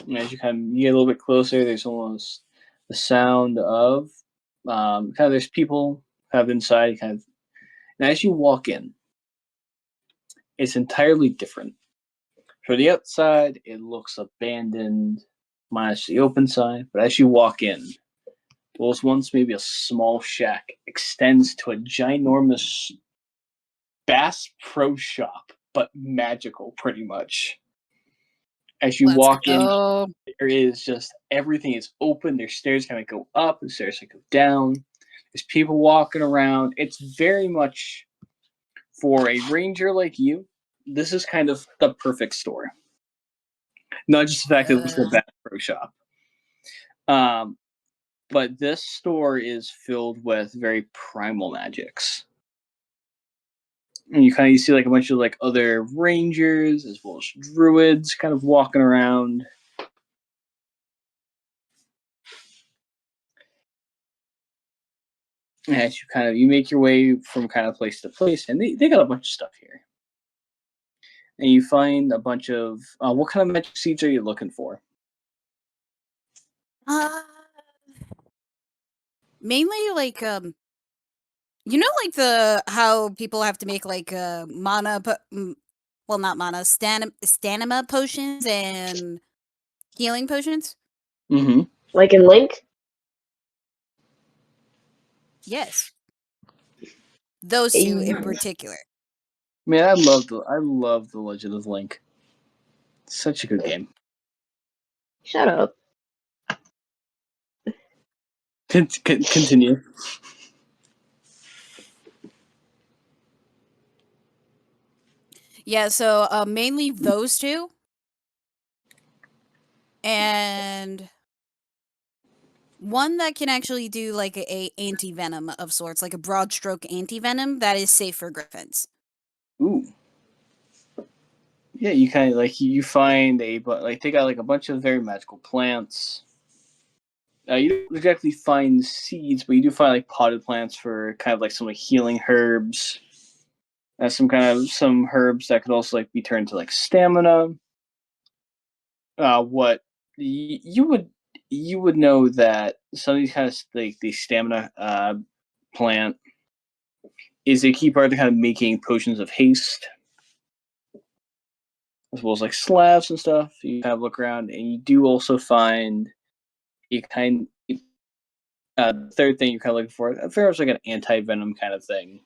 And as you kind of get a little bit closer, there's almost the sound of kind of there's people kind of inside, kind of. And as you walk in, it's entirely different. For the outside, it looks abandoned, minus the open side. But as you walk in, what was once maybe a small shack extends to a ginormous Bass Pro Shop, but magical, pretty much. As you walk in, there is just everything is open. There's stairs kind of go up, and stairs that go down. There's people walking around. It's very much for a ranger like you. This is kind of the perfect store. Not just the fact that it's the Bass Pro Shop. But this store is filled with very primal magics. And you see like a bunch of like other rangers as well as druids kind of walking around. And as you make your way from kind of place to place, and they got a bunch of stuff here. And you find a bunch of what kind of magic seeds are you looking for? Mainly like like how people have to make like not mana, stamina potions and healing potions? Mm-hmm. Like in Link? Yes. Those two in particular. Man, I love the Legend of Link. Such a good game. Shut up. Continue. Yeah, so mainly those two. And one that can actually do like a anti-venom of sorts, like a broad stroke anti-venom that is safe for griffins. Ooh. Yeah, you kind of like you find they got like a bunch of very magical plants. You don't exactly find seeds, but you do find like potted plants for kind of like some like healing herbs. Some herbs that could also like be turned to like stamina. What you would know that some of these kind of like the stamina plant is a key part to kind of making potions of haste, as well as like slabs and stuff. You kind of look around, and you do also find third thing you're kind of looking for, very much like an anti-venom kind of thing.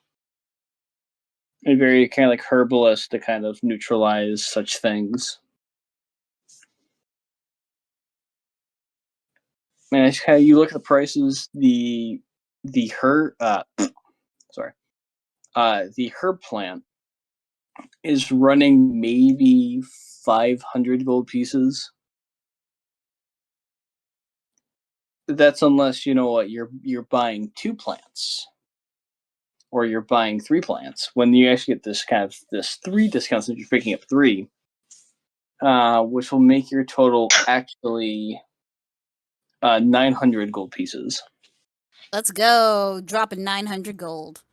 A very kind of like herbalist to kind of neutralize such things. And it's kind of, you look at the prices, the herb plant is running maybe 500 gold pieces. That's unless you're buying 2 plants, or you're buying 3 plants. When you actually get this 3 discounts, if you're picking up 3, which will make your total actually 900 gold pieces. Let's go. Dropping 900 gold.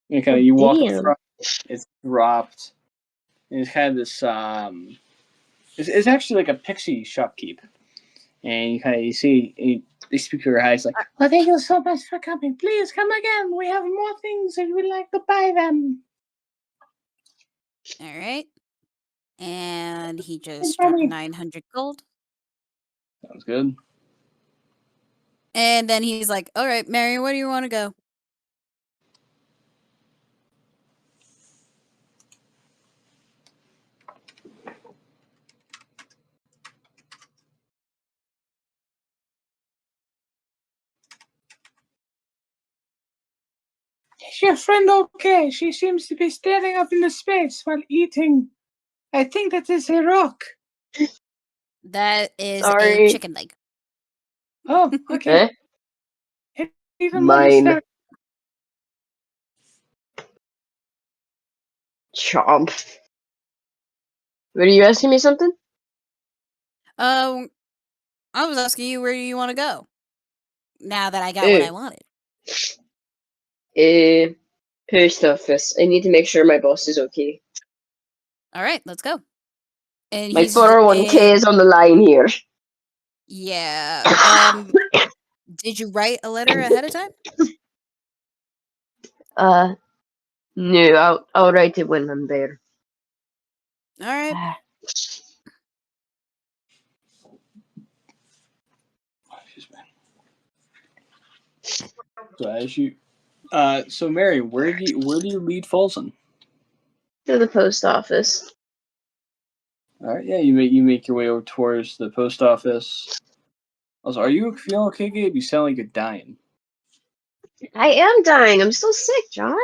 You walk up front, it's dropped. And it's kind of this it's actually like a pixie shopkeep. And you see they speak to her eyes like, "Well, thank you so much for coming. Please come again. We have more things if you would like to buy them." All right. And he just dropped 900 gold. Sounds good. And then he's like, all right, Mary, where do you want to go? Is your friend okay? She seems to be staring up into space while eating. I think that is a rock. That is a Sorry. chicken leg. Oh, okay. Even Mine. money Chomp. Were you asking me something? I was asking you where you want to go. Now that I got what I wanted. Post office. I need to make sure my boss is okay. All right, let's go. And My he's 401k is on the line here. Yeah. Did you write a letter ahead of time? No, I'll write it when I'm there. All right. So as you, so Mary, where do you lead Falzen? To the post office. All right, yeah, you make your way over towards the post office. Also, are you feeling okay, Gabe? You sound like you're dying. I am dying. I'm still sick, John.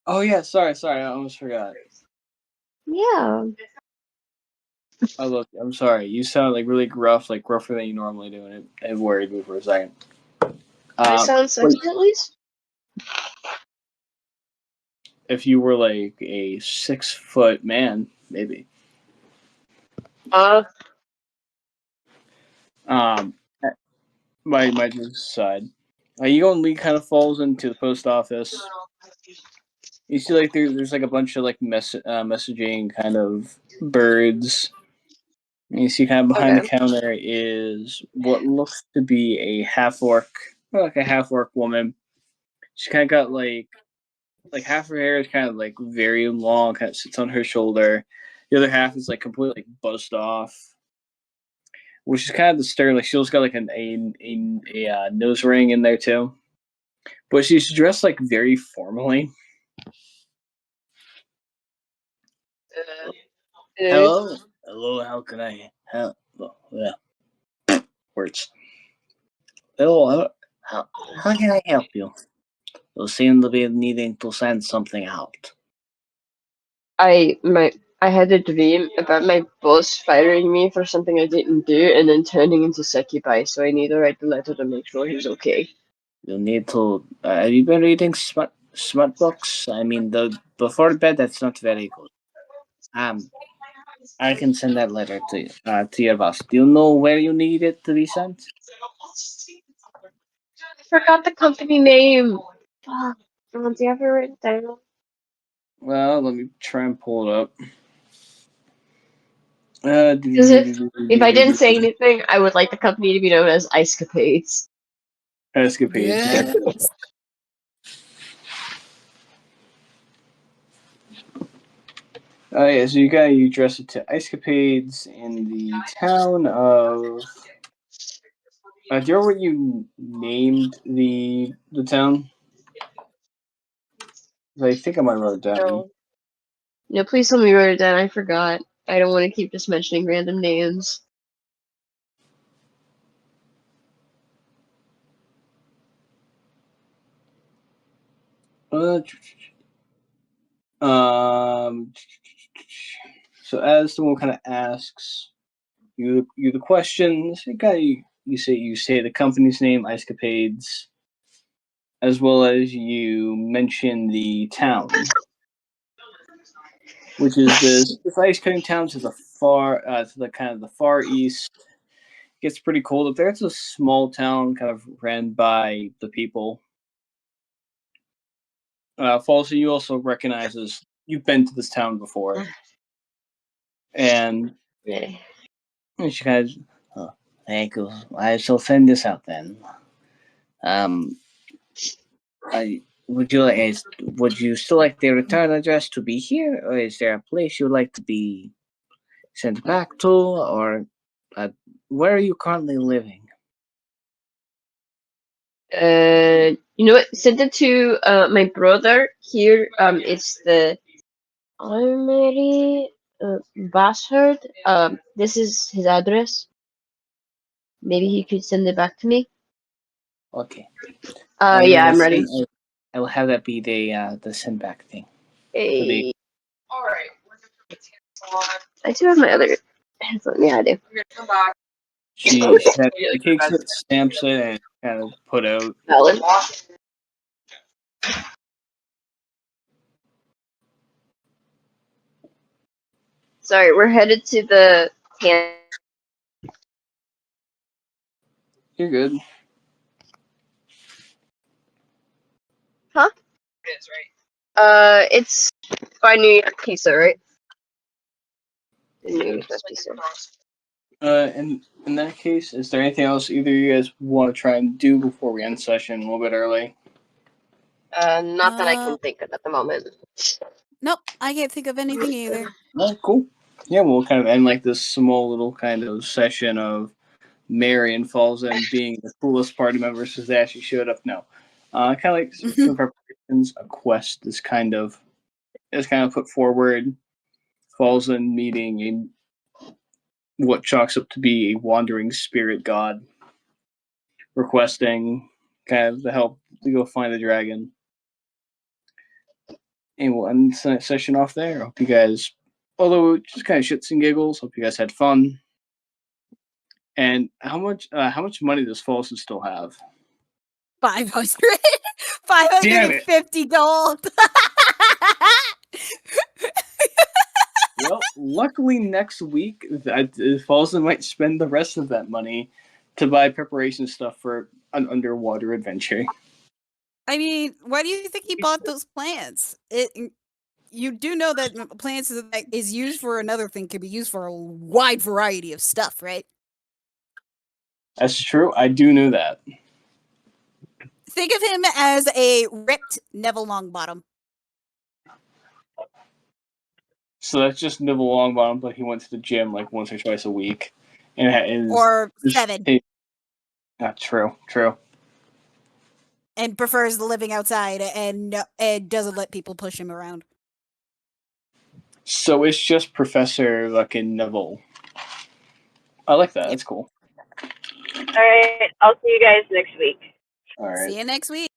Oh yeah, sorry, I almost forgot. Yeah. Oh look, I'm sorry. You sound like really gruff, like gruffer than you normally do, and it worried me for a second. I sound sexy at least? If you were like a 6-foot man, maybe. My jokes aside, you go and lead kind of falls into the post office. You see like there's like a bunch of like messaging kind of birds. And you see kind of behind the counter is what looks to be a half orc, like a half orc woman. She's kind of got like half her hair is kind of like very long, kind of sits on her shoulder. The other half is like completely like buzzed off, which is kind of disturbing. Like she's got like a nose ring in there too, but she's dressed like very formally. Hello, how can I help? Yeah, words. Hello, how can I help you? You seem to be needing to send something out. I had a dream about my boss firing me for something I didn't do and then turning into succubi, so I need to write the letter to make sure he's okay. You need to. Have you been reading smart books? I mean, before bed, that's not very good. I can send that letter to your boss. Do you know where you need it to be sent? I forgot the company name. Fuck. Do you have it written down? Well, let me try and pull it up. Because if I didn't say anything, I would like the company to be known as IceCapades. Escapades. Yeah. Oh yeah, so you address it to Escapades in the town of. Do you remember what you named the town? I think I might wrote it down. No, please tell me you wrote it down. I forgot. I don't want to keep just mentioning random names. So as someone kind of asks you the questions, you say the company's name, IceCapades, as well as you mention the town, which is this ice cutting town to the far east. It gets pretty cold up there. It's a small town, kind of ran by the people. Falzen, you also recognize as you've been to this town before, and she kind of, thank you. I shall send this out then. Would you still like the return address to be here, or is there a place you'd like to be sent back to, or where are you currently living? You know what? Send it to my brother here. It's the Armory Bashard. This is his address. Maybe he could send it back to me. Okay. Yeah, I'm ready. I will have that be the send back thing. Hey. Alright. I do have my other headphone. Yeah, I do. She takes it, stamps it, and kind of put out. Valid. Sorry, we're headed to the hand. You're good. Huh? It is, right? It's by New York Pizza, right? New York Pizza. And in that case, is there anything else either of you guys want to try and do before we end session a little bit early? Not that I can think of at the moment. Nope, I can't think of anything either. Oh, cool. Yeah, we'll kind of end like this small little kind of session of Marri and Falzen being the coolest party members since they actually showed up. No, kind of like some preparations. A quest is kind of put forward. Falzen meeting what chalks up to be a wandering spirit god, requesting kind of the help to go find the dragon. And we'll end the session off there. I hope you guys, although just kind of shits and giggles, hope you guys had fun. And how much money does Falzen still have? 500. 550 gold. Well, luckily next week, Falzen might spend the rest of that money to buy preparation stuff for an underwater adventure. I mean, why do you think he bought those plants? You do know that plants that is used for another thing can be used for a wide variety of stuff, right? That's true. I do know that. Think of him as a ripped Neville Longbottom. So that's just Nibble Longbottom, but he went to the gym like once or twice a week, and Or 7. Not true. True. And prefers living outside and doesn't let people push him around. So it's just Professor fucking Neville. I like that. That's cool. Alright, I'll see you guys next week. All right. See you next week.